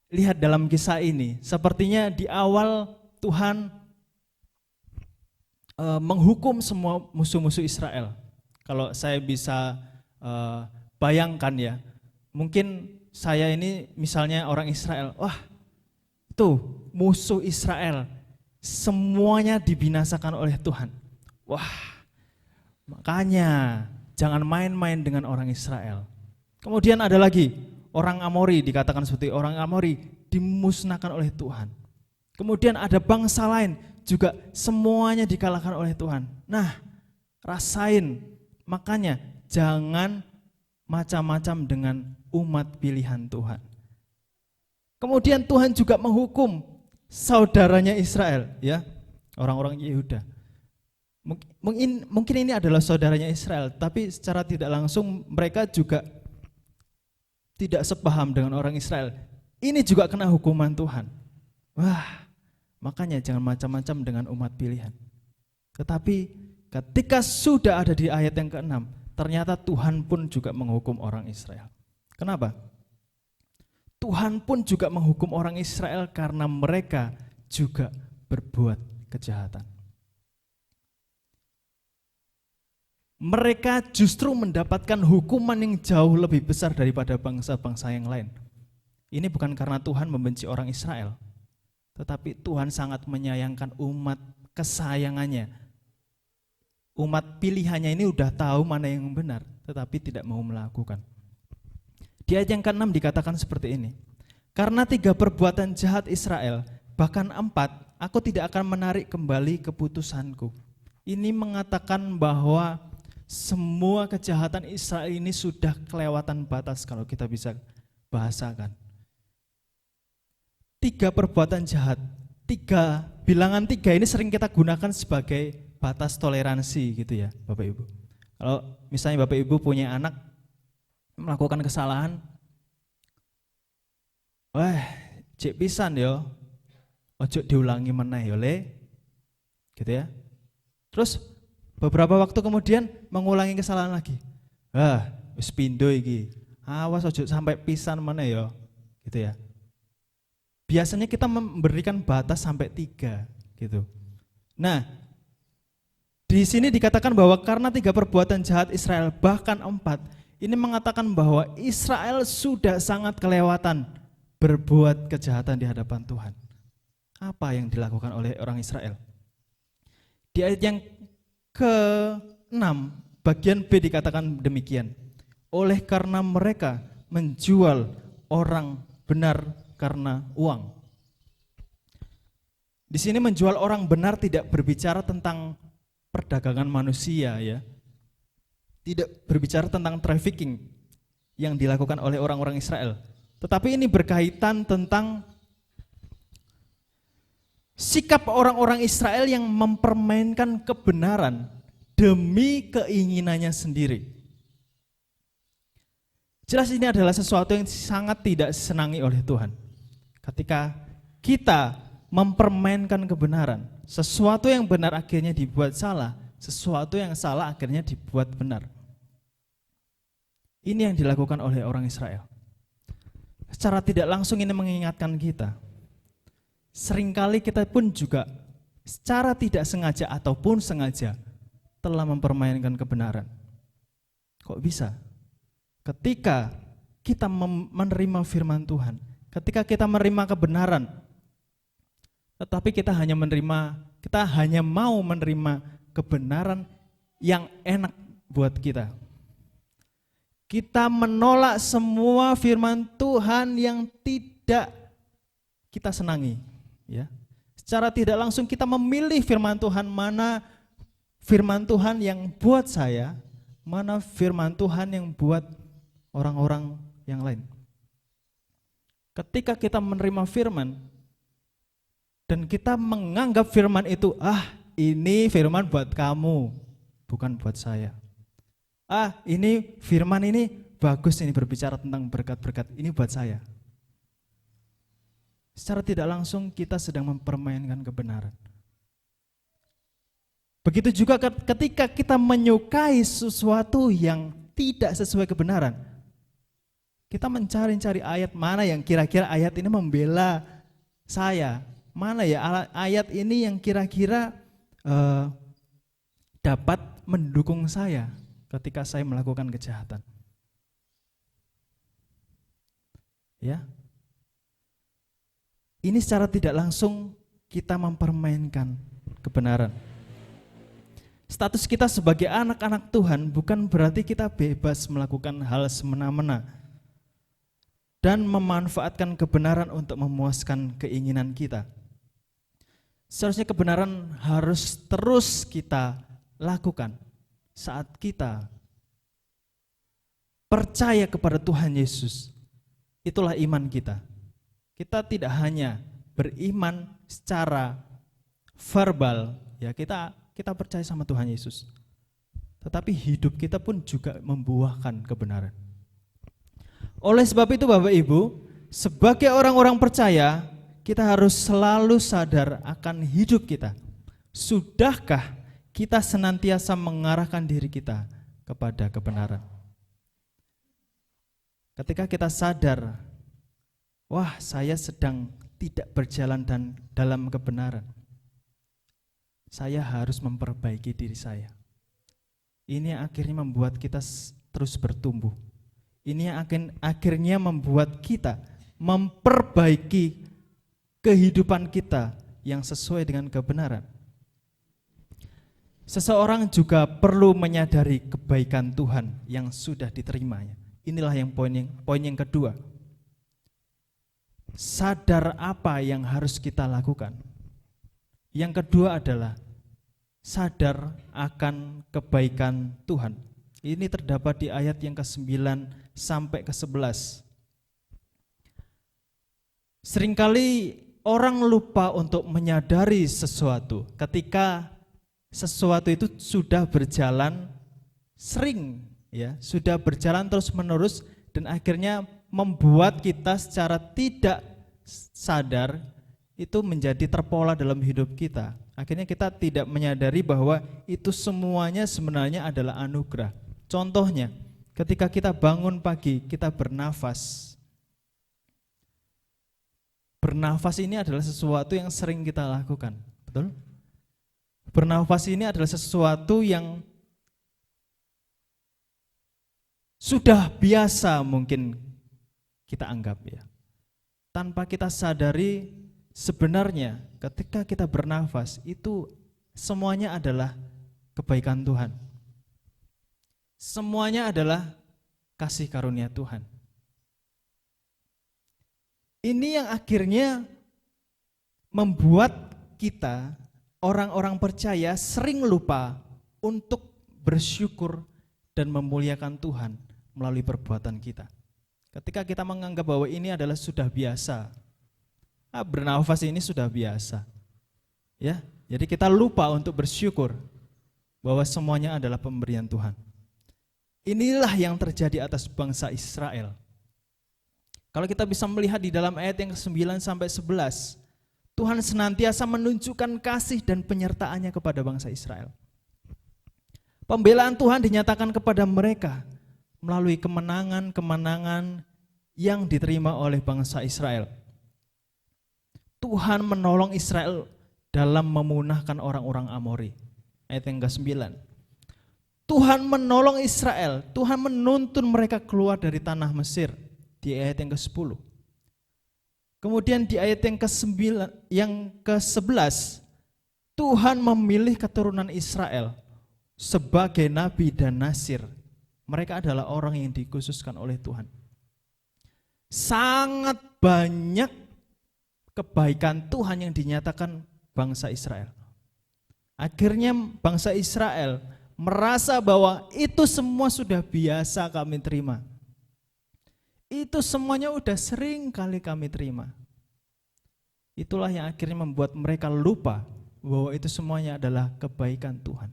lihat dalam kisah ini, sepertinya di awal Tuhan menghukum semua musuh-musuh Israel. Kalau saya bisa bayangkan ya, mungkin saya ini misalnya orang Israel, wah tuh musuh Israel semuanya dibinasakan oleh Tuhan. Wah, makanya jangan main-main dengan orang Israel. Kemudian ada lagi orang Amori, dikatakan seperti orang Amori dimusnahkan oleh Tuhan. Kemudian ada bangsa lain juga semuanya dikalahkan oleh Tuhan. Nah, rasain, makanya jangan macam-macam dengan umat pilihan Tuhan. Kemudian Tuhan juga menghukum saudaranya Israel, ya, orang-orang Yehuda. Mungkin ini adalah saudaranya Israel, tapi secara tidak langsung mereka juga tidak sepaham dengan orang Israel. Ini juga kena hukuman Tuhan. Wah, makanya jangan macam-macam dengan umat pilihan. Tetapi ketika sudah ada di ayat yang ke-6, ternyata Tuhan pun juga menghukum orang Israel. Kenapa? Tuhan pun juga menghukum orang Israel karena mereka juga berbuat kejahatan. Mereka justru mendapatkan hukuman yang jauh lebih besar daripada bangsa-bangsa yang lain. Ini bukan karena Tuhan membenci orang Israel, tetapi Tuhan sangat menyayangkan umat kesayangannya. Umat pilihannya ini udah tahu mana yang benar, tetapi tidak mau melakukan. Di ayat yang ke-6 dikatakan seperti ini, karena 3 perbuatan jahat Israel, bahkan 4, aku tidak akan menarik kembali keputusanku. Ini mengatakan bahwa semua kejahatan Israel ini sudah kelewatan batas kalau kita bisa bahasakan. 3 perbuatan jahat, bilangan 3 ini sering kita gunakan sebagai batas toleransi gitu ya Bapak Ibu. Kalau misalnya Bapak Ibu punya anak melakukan kesalahan, wah cek pisan yo, ojo diulangi meneh yo le, gitu ya. Terus beberapa waktu kemudian mengulangi kesalahan lagi. Wis pindo iki. Awas ojo sampai pisan meneh yo, gitu ya. Biasanya kita memberikan batas sampai 3 gitu. Nah, di sini dikatakan bahwa karena 3 perbuatan jahat Israel, bahkan 4, ini mengatakan bahwa Israel sudah sangat kelewatan berbuat kejahatan di hadapan Tuhan. Apa yang dilakukan oleh orang Israel? Di ayat yang ke-6, bagian B dikatakan demikian. Oleh karena mereka menjual orang benar karena uang. Di sini menjual orang benar tidak berbicara tentang perdagangan manusia ya. Tidak berbicara tentang trafficking yang dilakukan oleh orang-orang Israel. Tetapi ini berkaitan tentang sikap orang-orang Israel yang mempermainkan kebenaran demi keinginannya sendiri. Jelas ini adalah sesuatu yang sangat tidak disenangi oleh Tuhan. Ketika kita mempermainkan kebenaran, sesuatu yang benar akhirnya dibuat salah, sesuatu yang salah akhirnya dibuat benar. Ini yang dilakukan oleh orang Israel. Secara tidak langsung ini mengingatkan kita. Seringkali kita pun juga secara tidak sengaja ataupun sengaja telah mempermainkan kebenaran. Kok bisa? Ketika kita menerima firman Tuhan, ketika kita menerima kebenaran, tetapi kita hanya mau menerima kebenaran yang enak buat kita. Kita menolak semua firman Tuhan yang tidak kita senangi, ya. Secara tidak langsung kita memilih firman Tuhan, mana firman Tuhan yang buat saya, mana firman Tuhan yang buat orang-orang yang lain. Ketika kita menerima firman dan kita menganggap firman itu, ini firman buat kamu, bukan buat saya. Ini firman ini bagus, ini berbicara tentang berkat-berkat, ini buat saya. Secara tidak langsung kita sedang mempermainkan kebenaran. Begitu juga ketika kita menyukai sesuatu yang tidak sesuai kebenaran. Kita mencari-cari ayat mana yang kira-kira ayat ini membela saya. Mana ya ayat ini yang kira-kira dapat mendukung saya ketika saya melakukan kejahatan. Ya. Ini secara tidak langsung kita mempermainkan kebenaran. Status kita sebagai anak-anak Tuhan bukan berarti kita bebas melakukan hal semena-mena dan memanfaatkan kebenaran untuk memuaskan keinginan kita. Seharusnya kebenaran harus terus kita lakukan saat kita percaya kepada Tuhan Yesus. Itulah iman kita. Kita tidak hanya beriman secara verbal, ya kita percaya sama Tuhan Yesus. Tetapi hidup kita pun juga membuahkan kebenaran. Oleh sebab itu Bapak Ibu, sebagai orang-orang percaya, kita harus selalu sadar akan hidup kita. Sudahkah kita senantiasa mengarahkan diri kita kepada kebenaran? Ketika kita sadar, saya sedang tidak berjalan dalam kebenaran, saya harus memperbaiki diri saya. Ini yang akhirnya membuat kita terus bertumbuh. Ini yang akhirnya membuat kita memperbaiki kehidupan kita yang sesuai dengan kebenaran. Seseorang juga perlu menyadari kebaikan Tuhan yang sudah diterimanya. Inilah yang poin yang kedua. Sadar apa yang harus kita lakukan. Yang kedua adalah sadar akan kebaikan Tuhan. Ini terdapat di ayat yang ke-9 sampai ke-11. Seringkali orang lupa untuk menyadari sesuatu ketika sesuatu itu sudah berjalan sering, ya, sudah berjalan terus-menerus dan akhirnya membuat kita secara tidak sadar itu menjadi terpola dalam hidup kita. Akhirnya kita tidak menyadari bahwa itu semuanya sebenarnya adalah anugerah. Contohnya, ketika kita bangun pagi, kita bernafas. Bernafas ini adalah sesuatu yang sering kita lakukan, betul? Bernafas ini adalah sesuatu yang sudah biasa mungkin kita anggap, ya. Tanpa kita sadari sebenarnya ketika kita bernafas itu semuanya adalah kebaikan Tuhan. Semuanya adalah kasih karunia Tuhan. Ini yang akhirnya membuat kita orang-orang percaya sering lupa untuk bersyukur dan memuliakan Tuhan melalui perbuatan kita. Ketika kita menganggap bahwa ini adalah sudah biasa, bernafas ini sudah biasa, ya. Jadi kita lupa untuk bersyukur bahwa semuanya adalah pemberian Tuhan. Inilah yang terjadi atas bangsa Israel. Kalau kita bisa melihat di dalam ayat yang ke-9 sampai 11, Tuhan senantiasa menunjukkan kasih dan penyertaannya kepada bangsa Israel. Pembelaan Tuhan dinyatakan kepada mereka melalui kemenangan-kemenangan yang diterima oleh bangsa Israel. Tuhan menolong Israel dalam memunahkan orang-orang Amori. Ayat yang ke-9. Tuhan menolong Israel, Tuhan menuntun mereka keluar dari tanah Mesir di ayat yang ke-10. Kemudian di ayat yang ke-11, Tuhan memilih keturunan Israel sebagai nabi dan nasir. Mereka adalah orang yang dikhususkan oleh Tuhan. Sangat banyak kebaikan Tuhan yang dinyatakan bangsa Israel. Akhirnya bangsa Israel merasa bahwa itu semua sudah biasa kami terima. Itu semuanya udah sering kali kami terima. Itulah yang akhirnya membuat mereka lupa bahwa itu semuanya adalah kebaikan Tuhan.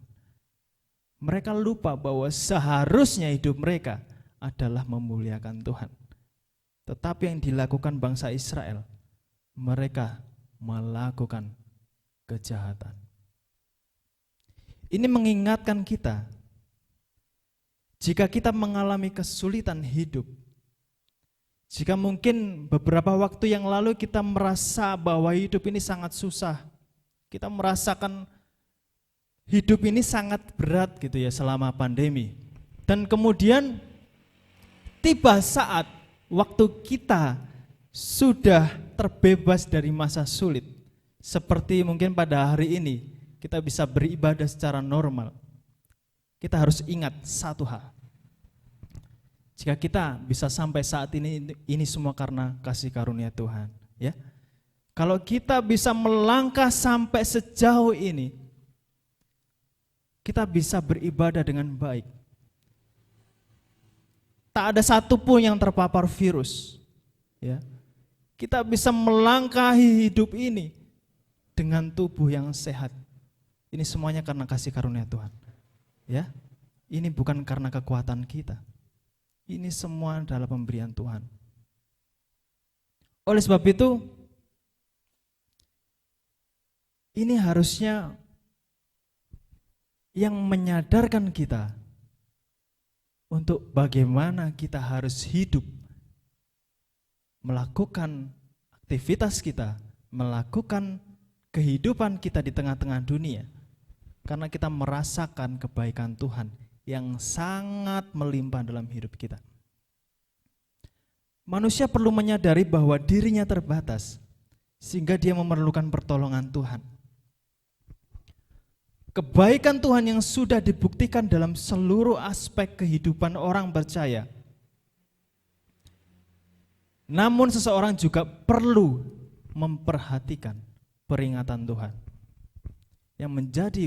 Mereka lupa bahwa seharusnya hidup mereka adalah memuliakan Tuhan. Tetapi yang dilakukan bangsa Israel, mereka melakukan kejahatan. Ini mengingatkan kita, jika kita mengalami kesulitan hidup, jika mungkin beberapa waktu yang lalu kita merasa bahwa hidup ini sangat susah, kita merasakan hidup ini sangat berat gitu ya selama pandemi. Dan kemudian tiba saat waktu kita sudah terbebas dari masa sulit, seperti mungkin pada hari ini kita bisa beribadah secara normal. Kita harus ingat satu hal. Jika kita bisa sampai saat ini semua karena kasih karunia Tuhan, ya. Kalau kita bisa melangkah sampai sejauh ini, kita bisa beribadah dengan baik. Tak ada satupun yang terpapar virus, ya. Kita bisa melangkahi hidup ini dengan tubuh yang sehat. Ini semuanya karena kasih karunia Tuhan, ya. Ini bukan karena kekuatan kita. Ini semua adalah pemberian Tuhan. Oleh sebab itu, ini harusnya yang menyadarkan kita untuk bagaimana kita harus hidup, melakukan aktivitas kita, melakukan kehidupan kita di tengah-tengah dunia, karena kita merasakan kebaikan Tuhan yang sangat melimpah dalam hidup kita. Manusia perlu menyadari bahwa dirinya terbatas, sehingga dia memerlukan pertolongan Tuhan. Kebaikan Tuhan yang sudah dibuktikan dalam seluruh aspek kehidupan orang percaya. Namun seseorang juga perlu memperhatikan peringatan Tuhan. Yang menjadi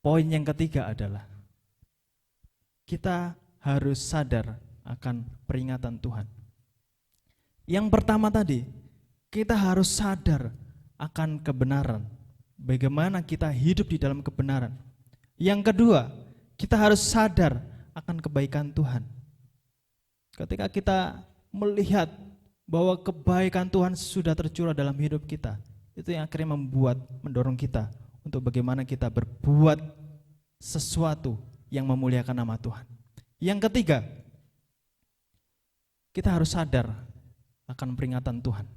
poin yang ketiga adalah kita harus sadar akan peringatan Tuhan. Yang pertama tadi, kita harus sadar akan kebenaran. Bagaimana kita hidup di dalam kebenaran. Yang kedua, kita harus sadar akan kebaikan Tuhan. Ketika kita melihat bahwa kebaikan Tuhan sudah tercurah dalam hidup kita, itu yang akhirnya mendorong kita untuk bagaimana kita berbuat sesuatu yang memuliakan nama Tuhan. Yang ketiga, kita harus sadar akan peringatan Tuhan.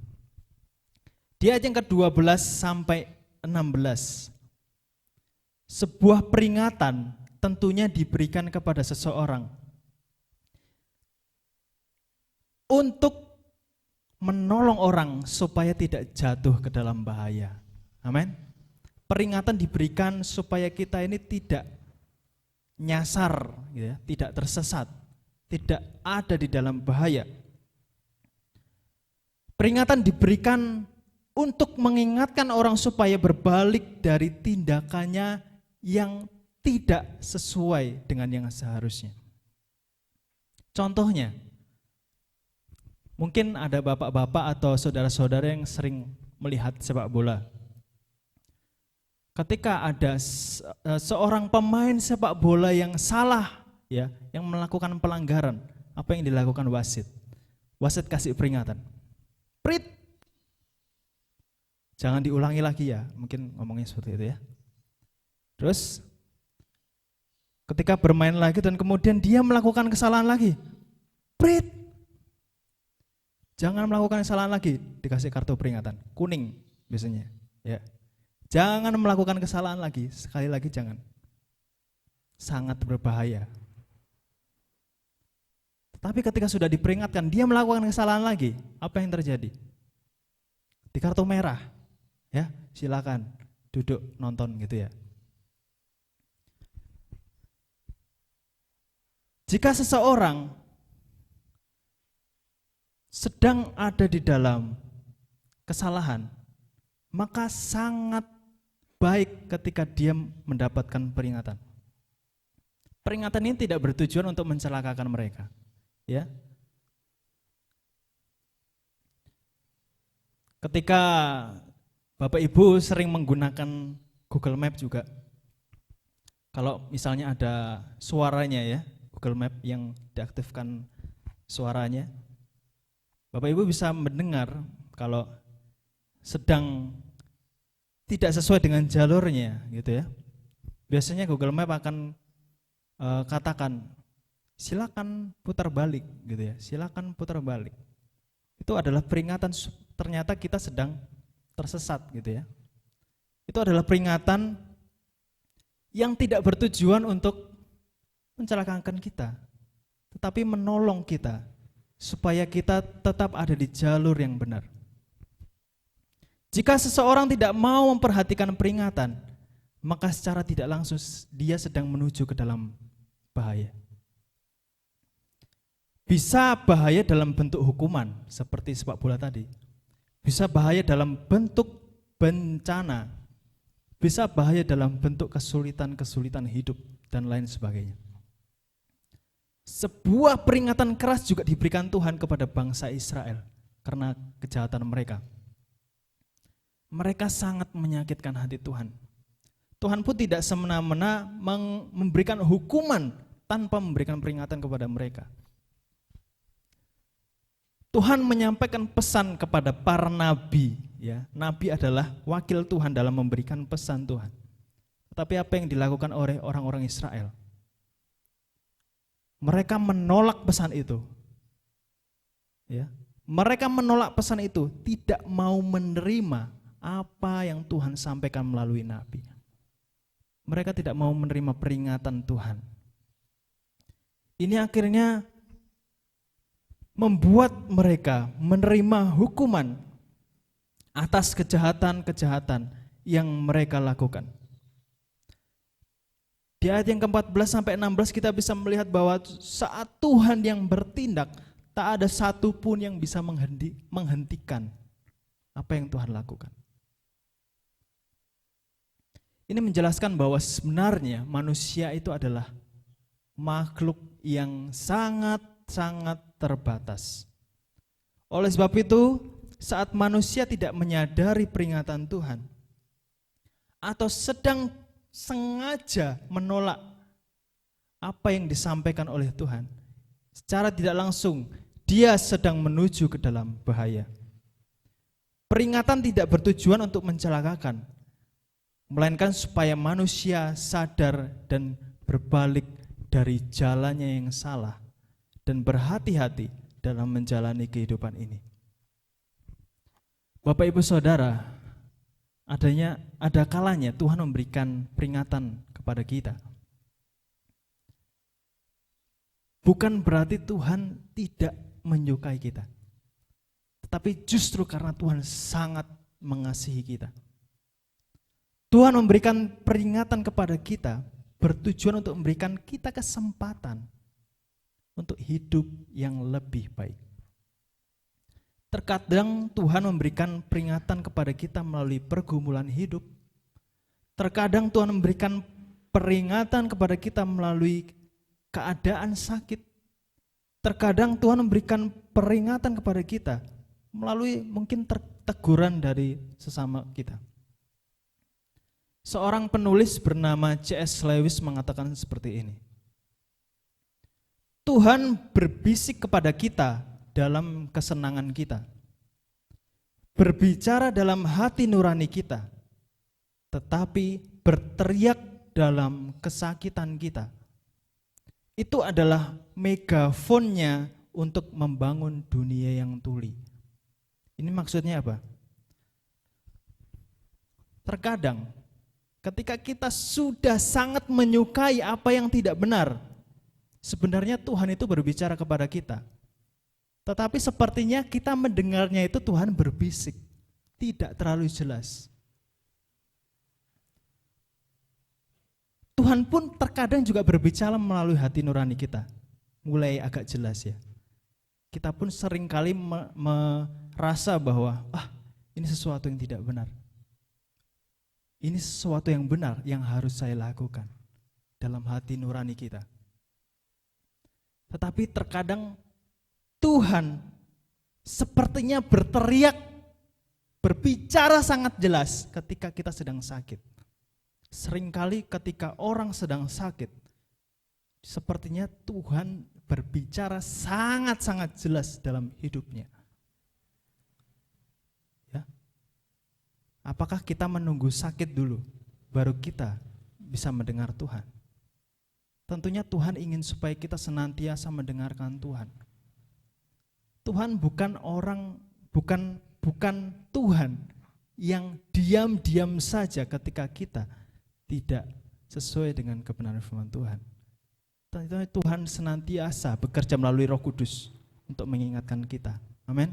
Di ayat yang ke-12 sampai 16, sebuah peringatan tentunya diberikan kepada seseorang untuk menolong orang supaya tidak jatuh ke dalam bahaya. Amin. Peringatan diberikan supaya kita ini tidak nyasar, ya, tidak tersesat, tidak ada di dalam bahaya. Peringatan diberikan untuk mengingatkan orang supaya berbalik dari tindakannya yang tidak sesuai dengan yang seharusnya. Contohnya, mungkin ada bapak-bapak atau saudara-saudara yang sering melihat sepak bola. Ketika ada seorang pemain sepak bola yang salah, ya, yang melakukan pelanggaran, apa yang dilakukan wasit? wasit kasih peringatan. Prit. Jangan diulangi lagi ya, mungkin ngomongnya seperti itu ya. Terus ketika bermain lagi dan kemudian dia melakukan kesalahan lagi. Prit. Jangan melakukan kesalahan lagi, dikasih kartu peringatan, kuning biasanya, ya. Jangan melakukan kesalahan lagi, sekali lagi jangan. Sangat berbahaya. Tapi ketika sudah diperingatkan, dia melakukan kesalahan lagi, apa yang terjadi? Di kartu merah, ya, silakan duduk nonton gitu ya. Jika seseorang sedang ada di dalam kesalahan, maka sangat baik ketika dia mendapatkan peringatan. Peringatan ini tidak bertujuan untuk mencelakakan mereka, ya. Ketika Bapak Ibu sering menggunakan Google Map juga, kalau misalnya ada suaranya ya, Google Map yang diaktifkan suaranya, Bapak Ibu bisa mendengar kalau sedang tidak sesuai dengan jalurnya gitu ya. Biasanya Google Map akan katakan silakan putar balik gitu ya, silakan putar balik. Itu adalah peringatan ternyata kita sedang tersesat gitu ya. Itu adalah peringatan yang tidak bertujuan untuk mencelakakan kita, tetapi menolong kita supaya kita tetap ada di jalur yang benar. Jika seseorang tidak mau memperhatikan peringatan, maka secara tidak langsung dia sedang menuju ke dalam bahaya. Bisa bahaya dalam bentuk hukuman, seperti sepak bola tadi. Bisa bahaya dalam bentuk bencana. Bisa bahaya dalam bentuk kesulitan-kesulitan hidup dan lain sebagainya. Sebuah peringatan keras juga diberikan Tuhan kepada bangsa Israel karena kejahatan mereka. Mereka sangat menyakitkan hati Tuhan. Tuhan pun tidak semena-mena memberikan hukuman tanpa memberikan peringatan kepada mereka. Tuhan menyampaikan pesan kepada para nabi, ya. Nabi adalah wakil Tuhan dalam memberikan pesan Tuhan. Tetapi apa yang dilakukan oleh orang-orang Israel? Mereka menolak pesan itu. Ya. Mereka menolak pesan itu, tidak mau menerima apa yang Tuhan sampaikan melalui nabi. Mereka tidak mau menerima peringatan Tuhan. Ini akhirnya membuat mereka menerima hukuman atas kejahatan-kejahatan yang mereka lakukan. Di ayat yang ke-14 sampai 16 kita bisa melihat bahwa saat Tuhan yang bertindak, tak ada satupun yang bisa menghentikan apa yang Tuhan lakukan. Ini menjelaskan bahwa sebenarnya manusia itu adalah makhluk yang sangat-sangat terbatas. Oleh sebab itu, saat manusia tidak menyadari peringatan Tuhan, atau sedang sengaja menolak apa yang disampaikan oleh Tuhan, secara tidak langsung dia sedang menuju ke dalam bahaya. Peringatan tidak bertujuan untuk mencelakakan, melainkan supaya manusia sadar dan berbalik dari jalannya yang salah dan berhati-hati dalam menjalani kehidupan ini. Bapak Ibu Saudara, ada kalanya Tuhan memberikan peringatan kepada kita. Bukan berarti Tuhan tidak menyukai kita, tetapi justru karena Tuhan sangat mengasihi kita. Tuhan memberikan peringatan kepada kita bertujuan untuk memberikan kita kesempatan untuk hidup yang lebih baik. Terkadang Tuhan memberikan peringatan kepada kita melalui pergumulan hidup. Terkadang Tuhan memberikan peringatan kepada kita melalui keadaan sakit. Terkadang Tuhan memberikan peringatan kepada kita melalui mungkin teguran dari sesama kita. Seorang penulis bernama C.S. Lewis mengatakan seperti ini. Tuhan berbisik kepada kita dalam kesenangan kita, berbicara dalam hati nurani kita, tetapi berteriak dalam kesakitan kita. Itu adalah megafonnya untuk membangun dunia yang tuli. Ini maksudnya apa? Terkadang ketika kita sudah sangat menyukai apa yang tidak benar, sebenarnya Tuhan itu berbicara kepada kita. Tetapi sepertinya kita mendengarnya itu Tuhan berbisik, tidak terlalu jelas. Tuhan pun terkadang juga berbicara melalui hati nurani kita, mulai agak jelas ya. Kita pun seringkali merasa bahwa ini sesuatu yang tidak benar. Ini sesuatu yang benar yang harus saya lakukan dalam hati nurani kita. Tetapi terkadang Tuhan sepertinya berteriak, berbicara sangat jelas ketika kita sedang sakit. Seringkali ketika orang sedang sakit, sepertinya Tuhan berbicara sangat-sangat jelas dalam hidupnya. Ya. Apakah kita menunggu sakit dulu, baru kita bisa mendengar Tuhan? Tentunya Tuhan ingin supaya kita senantiasa mendengarkan Tuhan. Tuhan bukan Tuhan yang diam-diam saja ketika kita tidak sesuai dengan kebenaran firman Tuhan. Tuhan senantiasa bekerja melalui Roh Kudus untuk mengingatkan kita. Amin.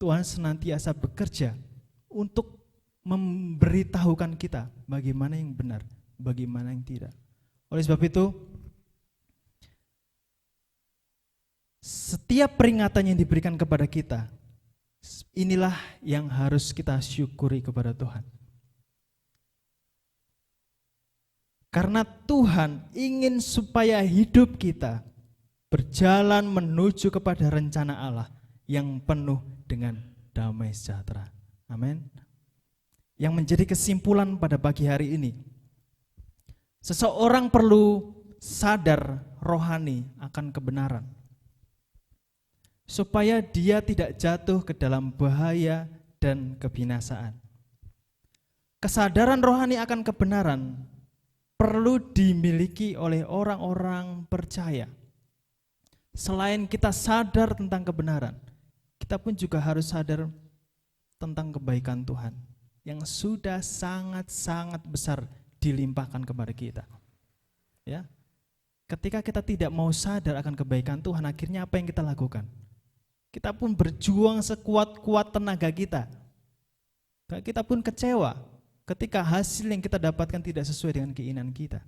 Tuhan senantiasa bekerja untuk memberitahukan kita bagaimana yang benar, bagaimana yang tidak. Oleh sebab itu, setiap peringatan yang diberikan kepada kita, inilah yang harus kita syukuri kepada Tuhan. Karena Tuhan ingin supaya hidup kita berjalan menuju kepada rencana Allah yang penuh dengan damai sejahtera. Amin. Yang menjadi kesimpulan pada pagi hari ini, seseorang perlu sadar rohani akan kebenaran, supaya dia tidak jatuh ke dalam bahaya dan kebinasaan. Kesadaran rohani akan kebenaran perlu dimiliki oleh orang-orang percaya. Selain kita sadar tentang kebenaran, kita pun juga harus sadar tentang kebaikan Tuhan yang sudah sangat-sangat besar dilimpahkan kepada kita. Ya. Ketika kita tidak mau sadar akan kebaikan Tuhan, akhirnya apa yang kita lakukan? Kita pun berjuang sekuat-kuat tenaga kita. Kita pun kecewa ketika hasil yang kita dapatkan tidak sesuai dengan keinginan kita.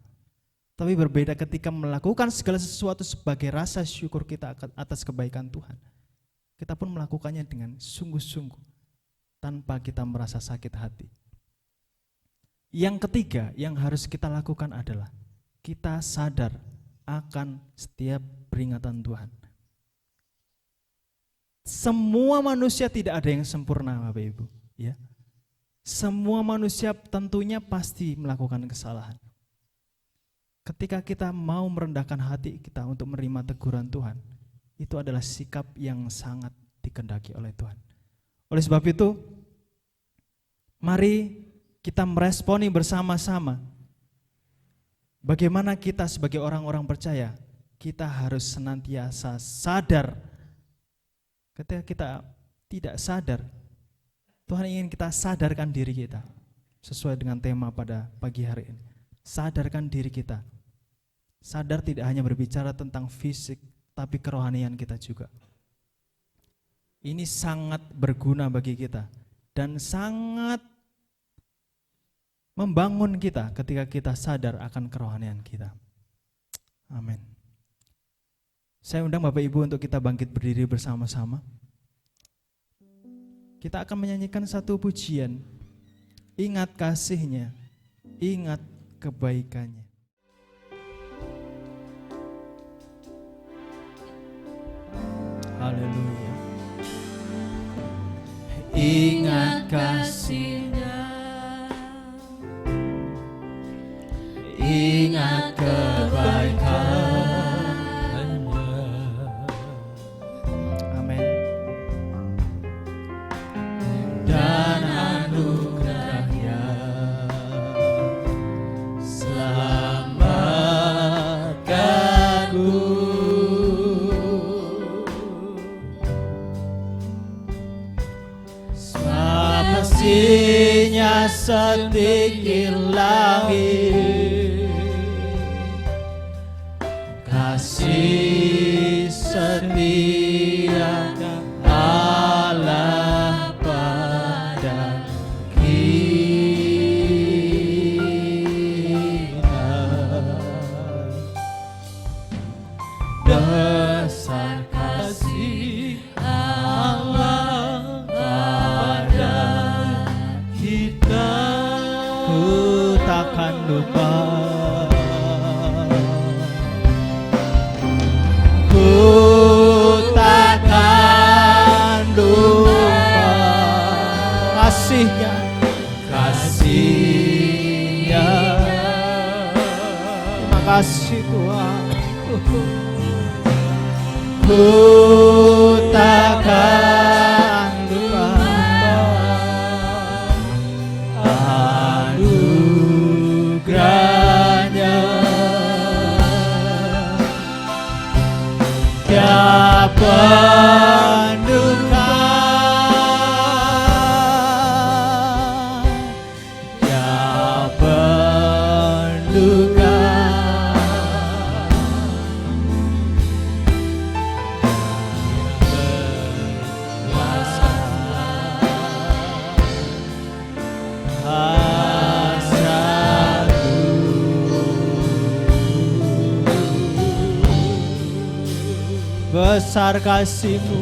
Tapi berbeda ketika melakukan segala sesuatu sebagai rasa syukur kita atas kebaikan Tuhan. Kita pun melakukannya dengan sungguh-sungguh, tanpa kita merasa sakit hati. Yang ketiga yang harus kita lakukan adalah kita sadar akan setiap peringatan Tuhan. Semua manusia tidak ada yang sempurna, Bapak Ibu, ya. Semua manusia tentunya pasti melakukan kesalahan. Ketika kita mau merendahkan hati kita untuk menerima teguran Tuhan, itu adalah sikap yang sangat dikehendaki oleh Tuhan. Oleh sebab itu, mari kita meresponi bersama-sama bagaimana kita sebagai orang-orang percaya, kita harus senantiasa sadar. Ketika kita tidak sadar, Tuhan ingin kita sadarkan diri kita, sesuai dengan tema pada pagi hari ini. Sadarkan diri kita. Sadar tidak hanya berbicara tentang fisik, tapi kerohanian kita juga. Ini sangat berguna bagi kita dan sangat membangun kita ketika kita sadar akan kerohanian kita. Amin. Saya undang Bapak Ibu untuk kita bangkit berdiri bersama-sama. Kita akan menyanyikan satu pujian. Ingat kasih-Nya, ingat kebaikannya. Haleluya. Ingat kasih-Nya, ingat kebaikannya. Amin. setinggi langit, kasih setia Allah pada kita. Besar kasih Allah pada kita, ku takkan lupa, ku takkan lupa kasihnya, kasihnya. Terima kasih Tuhan. Ku takkan lupa anugerahnya, dapat duka, dapat duka. Besar kasih-Mu,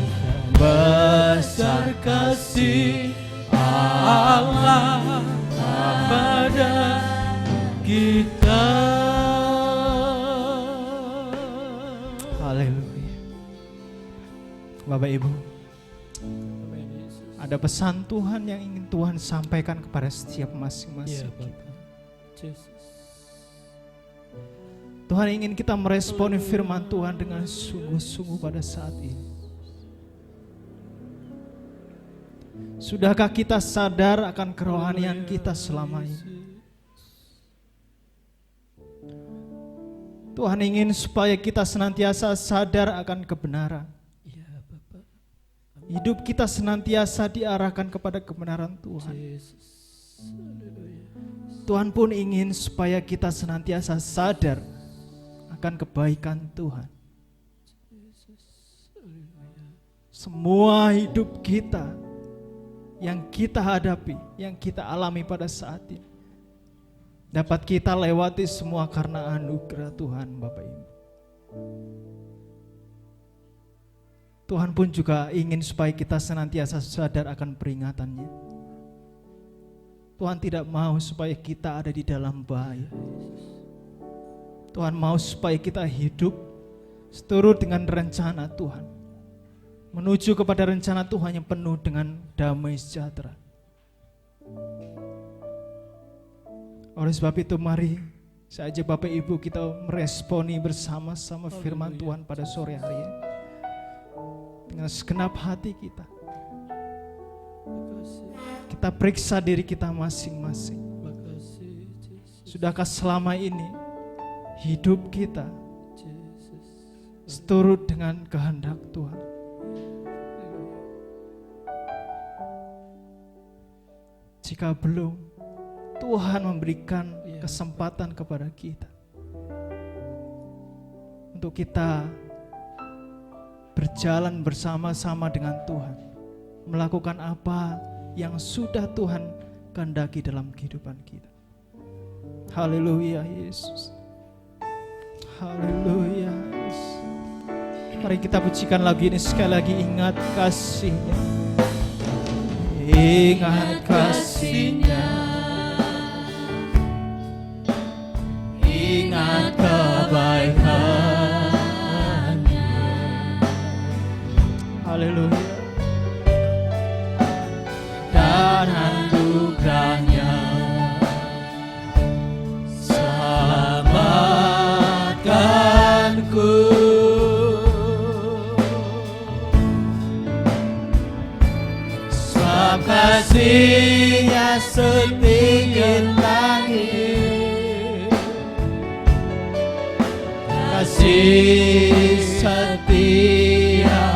besar kasih Allah pada kita. Haleluya. Bapak Ibu, ada pesan Tuhan yang ingin Tuhan sampaikan kepada setiap masing-masing kita. Tuhan ingin kita meresponi firman Tuhan dengan sungguh-sungguh pada saat ini. Sudahkah kita sadar akan kerohanian kita selama ini? Tuhan ingin supaya kita senantiasa sadar akan kebenaran. Hidup kita senantiasa diarahkan kepada kebenaran Tuhan. Tuhan pun ingin supaya kita senantiasa sadar akan kebaikan Tuhan. Semua hidup kita yang kita hadapi, yang kita alami pada saat ini, dapat kita lewati semua karena anugerah Tuhan, Bapak Ibu. Tuhan pun juga ingin supaya kita senantiasa sadar akan peringatannya. Tuhan tidak mau supaya kita ada di dalam bahaya. Tuhan mau supaya kita hidup seturut dengan rencana Tuhan, menuju kepada rencana Tuhan yang penuh dengan damai sejahtera. Oleh sebab itu mari saja Bapak Ibu kita meresponi bersama-sama firman Tuhan pada sore hari ini dengan segenap hati kita. Kita periksa diri kita masing-masing. Sudahkah selama ini hidup kita seturut dengan kehendak Tuhan? Jika belum, Tuhan memberikan kesempatan kepada kita untuk kita berjalan bersama-sama dengan Tuhan, melakukan apa yang sudah Tuhan kehendaki dalam kehidupan kita. Haleluya Yesus. Haleluya. Mari kita pujikan lagu ini sekali lagi. Ingat kasih-Nya, ingat kasih-Nya, ingat kebaikan-Nya. Haleluya. Dan anugerah-Nya selamatkanku. Sebab kasih-Nya setinggi langit, kasih setia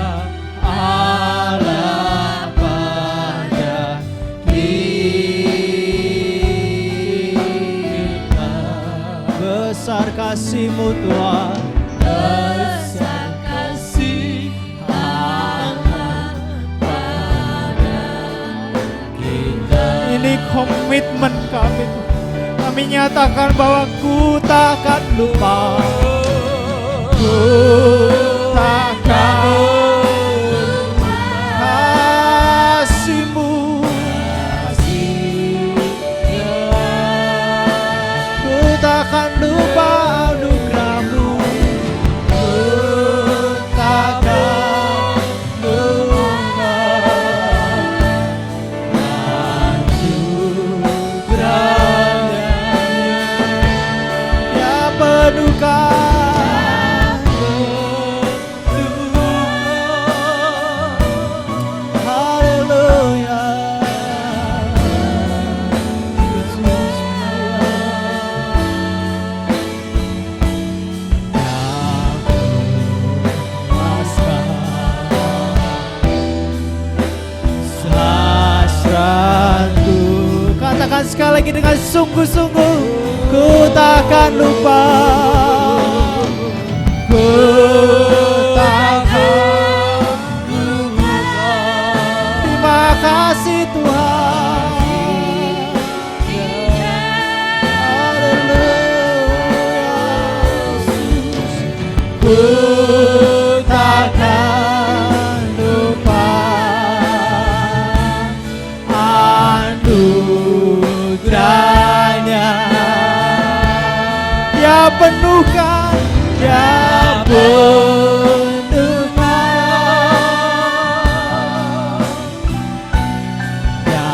Allah pada kita. besar kasih-Mu Tuhan. Besar kasih Allah pada kita. Ini komitmen kami Tuhan. Kami nyatakan bahwa ku takkan lupa, ku takkan kasih-Mu, ku takkan lupa anugerah-Mu, ku takkan lupa anugerah-Nya. Ya penuhkan haleluya. Hasratku, katakan sekali lagi dengan sungguh-sungguh, ku takkan lupa, ku takkan lupa. Terima kasih Tuhan. Haleluya. Ku takkan lupa anugerah-Nya. Ya penuhkan, ya penuhkan, ya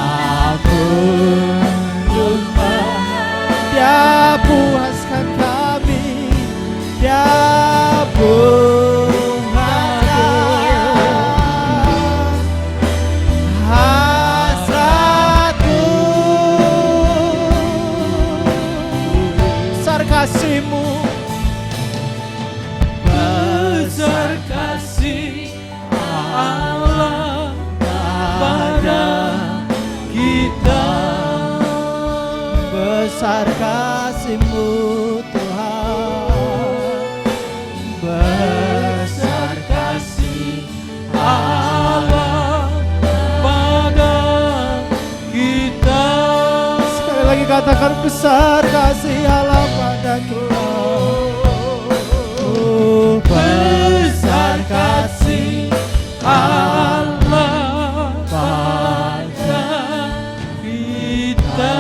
penuhkan, ya puaskan kami, ya puaskan hasratku. Besar kasih-Mu, Besar kasih Allah pada kita. besar kasih-Mu Tuhan, besar Kasih Allah pada kita. sekali lagi katakan besar kasih Allah pada kita. Oh, besar kasih Allah pada kita.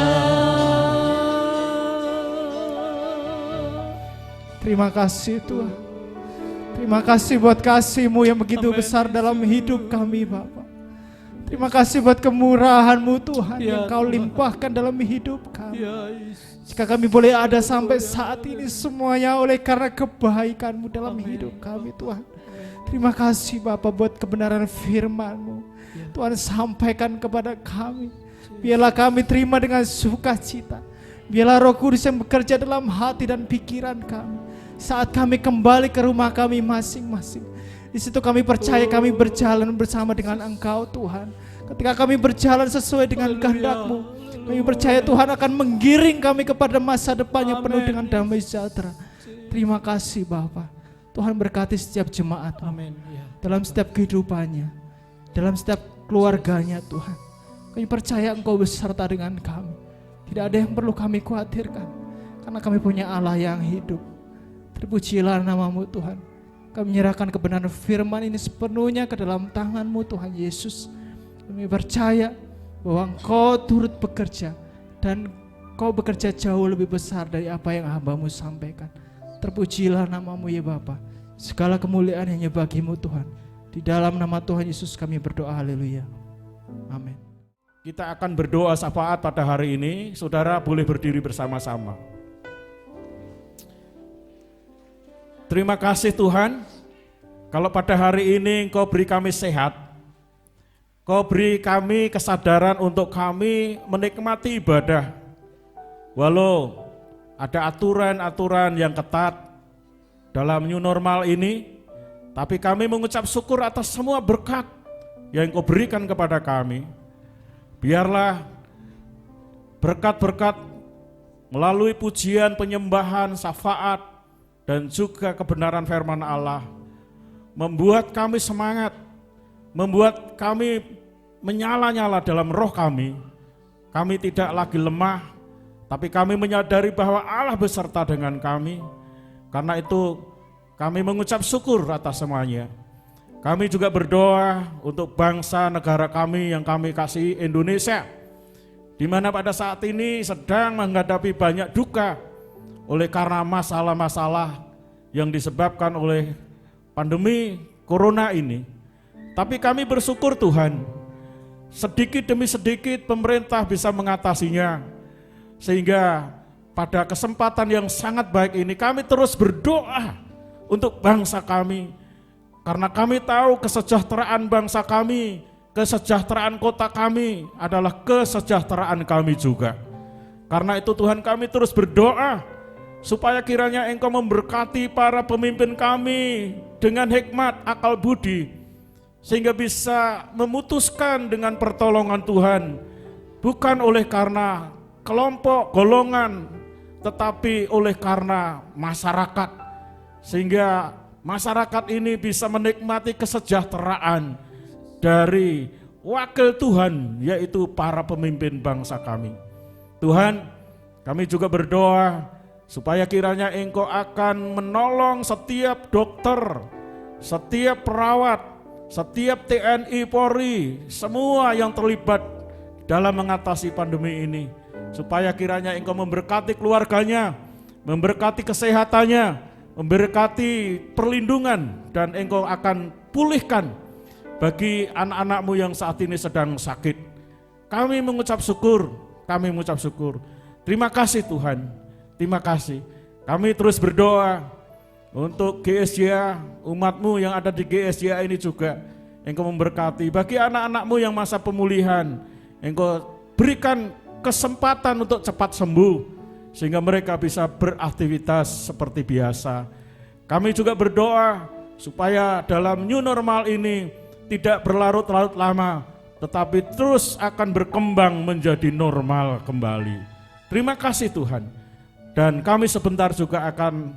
Terima kasih Tuhan. Terima kasih buat kasih-Mu yang begitu Amin. besar dalam hidup kami Bapa. Terima kasih buat kemurahan-Mu Tuhan Ya, yang Kau Tuhan. limpahkan dalam hidup kami. Ya, Yesus. Jika kami boleh ada sampai saat ini semuanya oleh karena kebaikan-Mu dalam Amin. hidup kami Tuhan. Terima kasih Bapa buat kebenaran firman-Mu. Ya. Tuhan sampaikan kepada kami. Biarlah kami terima dengan sukacita. Biarlah Roh Kudus yang bekerja dalam hati dan pikiran kami. Saat kami kembali ke rumah kami masing-masing. Di situ kami percaya kami berjalan bersama dengan Engkau Tuhan. Ketika kami berjalan sesuai dengan kehendak-Mu, kami percaya Tuhan akan menggiring kami kepada masa depan yang penuh Amin. dengan damai sejahtera. Terima kasih Bapa. Tuhan berkati setiap jemaat Amin. Ya. dalam setiap kehidupannya, dalam setiap keluarganya Tuhan. Kami percaya Engkau beserta dengan kami. Tidak ada yang perlu kami khawatirkan, karena kami punya Allah yang hidup. Terpujilah nama-Mu Tuhan. Kami menyerahkan kebenaran firman ini sepenuhnya ke dalam tangan-Mu Tuhan Yesus. Kami percaya bahwa Engkau turut bekerja dan Engkau bekerja jauh lebih besar dari apa yang hamba-Mu sampaikan. Terpujilah nama-Mu ya Bapa. Segala kemuliaan hanya bagi-Mu Tuhan. Di dalam nama Tuhan Yesus kami berdoa, haleluya. Amin. Kita akan berdoa syafaat pada hari ini. Saudara boleh berdiri bersama-sama. Terima kasih Tuhan, kalau pada hari ini Engkau beri kami sehat, Engkau beri kami kesadaran untuk kami menikmati ibadah. Walau ada aturan-aturan yang ketat dalam new normal ini, tapi kami mengucap syukur atas semua berkat yang Engkau berikan kepada kami. Biarlah berkat-berkat melalui pujian, penyembahan, syafaat, dan juga kebenaran firman Allah, membuat kami semangat, membuat kami menyala-nyala dalam roh kami. Kami tidak lagi lemah, tapi kami menyadari bahwa Allah beserta dengan kami. Karena itu kami mengucap syukur atas semuanya. Kami juga berdoa untuk bangsa negara kami yang kami kasih, Indonesia, di mana pada saat ini sedang menghadapi banyak duka oleh karena masalah-masalah yang disebabkan oleh pandemi corona ini. Tapi kami bersyukur Tuhan, sedikit demi sedikit pemerintah bisa mengatasinya. Sehingga pada kesempatan yang sangat baik ini kami terus berdoa untuk bangsa kami. Karena kami tahu kesejahteraan bangsa kami, kesejahteraan kota kami adalah kesejahteraan kami juga. Karena itu Tuhan, kami terus berdoa supaya kiranya Engkau memberkati para pemimpin kami dengan hikmat, akal budi, sehingga bisa memutuskan dengan pertolongan Tuhan, bukan oleh karena kelompok, golongan, tetapi oleh karena masyarakat, sehingga masyarakat ini bisa menikmati kesejahteraan dari wakil Tuhan, yaitu para pemimpin bangsa kami. Tuhan, kami juga berdoa supaya kiranya Engkau akan menolong setiap dokter, setiap perawat, setiap TNI, Polri, semua yang terlibat dalam mengatasi pandemi ini. Supaya kiranya Engkau memberkati keluarganya, memberkati kesehatannya, memberkati perlindungan, dan Engkau akan pulihkan bagi anak-anak-Mu yang saat ini sedang sakit. Kami mengucap syukur, kami mengucap syukur. Terima kasih Tuhan, terima kasih. Kami terus berdoa untuk GSJ, umat-Mu yang ada di GSJ ini juga. Engkau memberkati bagi anak-anak-Mu yang masa pemulihan. Engkau berikan kesempatan untuk cepat sembuh, sehingga mereka bisa beraktivitas seperti biasa. Kami juga berdoa supaya dalam new normal ini tidak berlarut-larut lama, tetapi terus akan berkembang menjadi normal kembali. Terima kasih Tuhan. Dan kami sebentar juga akan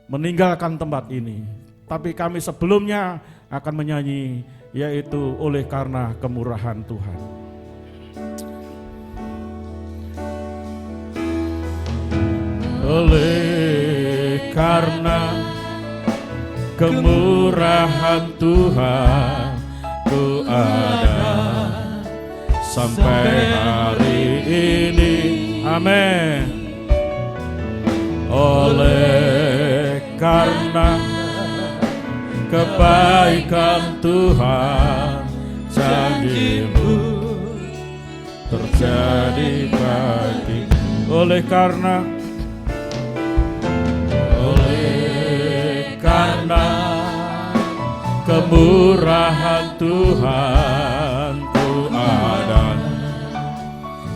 meninggalkan tempat ini. Tapi kami sebelumnya akan menyanyi, yaitu oleh karena kemurahan Tuhan. Oleh karena kemurahan Tuhan, ku ada sampai hari ini. Amin. Oleh karena kebaikan Tuhan, janji-Mu terjadi bagiku. Oleh karena kemurahan Tuhan, ku ada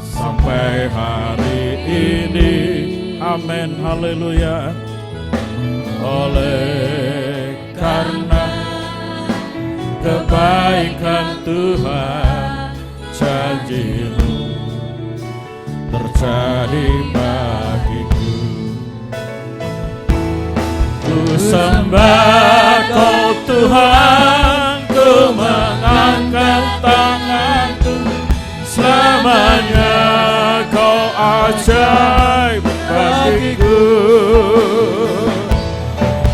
sampai hari ini. Amin, haleluya. Oleh karena kebaikan Tuhan, janji-Mu terjadi bagiku. Ku sembah Kau Tuhan, ku mengangkat tanganku, selamanya Kau ajaib bagiku.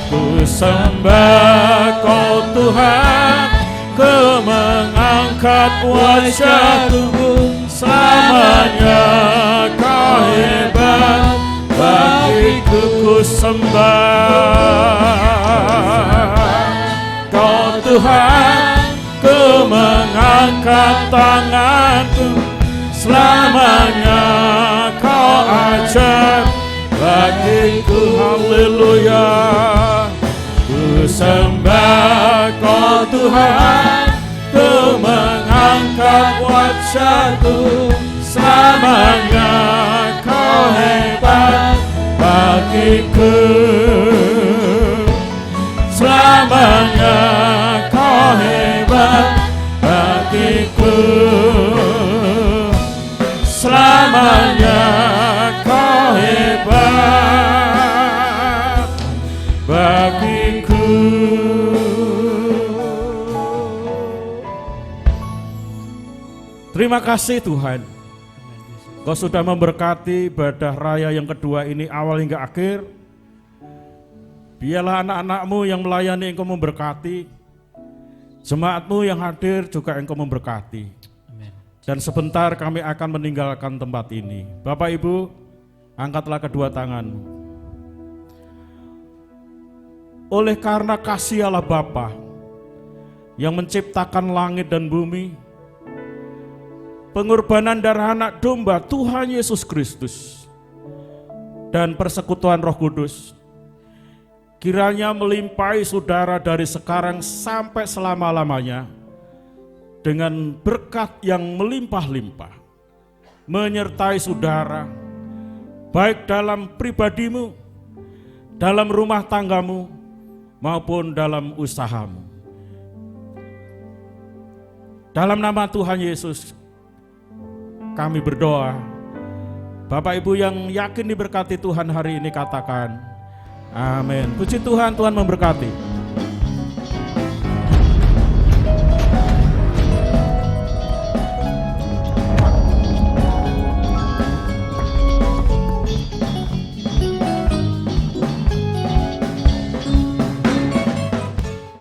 Ku sembah Kau Tuhan, ku mengangkat wajahku, selamanya Kau hebat bagiku. Ku sembah Kau Tuhan, ku mengangkat tanganku, selamanya Kau ajaib bagiku. Haleluya. Ku sembah Kau Tuhan, ku mengangkat wajahku, selamanya Kau hebat bagiku. Selamanya Kau hebat bagiku. Selamanya Kau hebat Terima kasih Tuhan. Kau sudah memberkati ibadah raya yang kedua ini awal hingga akhir. Biarlah anak-anakmu yang melayani Engkau memberkati. Jemaatmu yang hadir juga Engkau memberkati. Dan sebentar kami akan meninggalkan tempat ini. Bapak Ibu, angkatlah kedua tanganmu. Oleh karena kasih Allah Bapa yang menciptakan langit dan bumi, pengorbanan darah anak domba Tuhan Yesus Kristus, dan persekutuan Roh Kudus, kiranya melimpahi saudara dari sekarang sampai selama-lamanya dengan berkat yang melimpah-limpah, menyertai saudara, baik dalam pribadimu, dalam rumah tanggamu, maupun dalam usahamu. Dalam nama Tuhan Yesus, kami berdoa. Bapak Ibu yang yakin diberkati Tuhan hari ini katakan, amin. Puji Tuhan, Tuhan memberkati.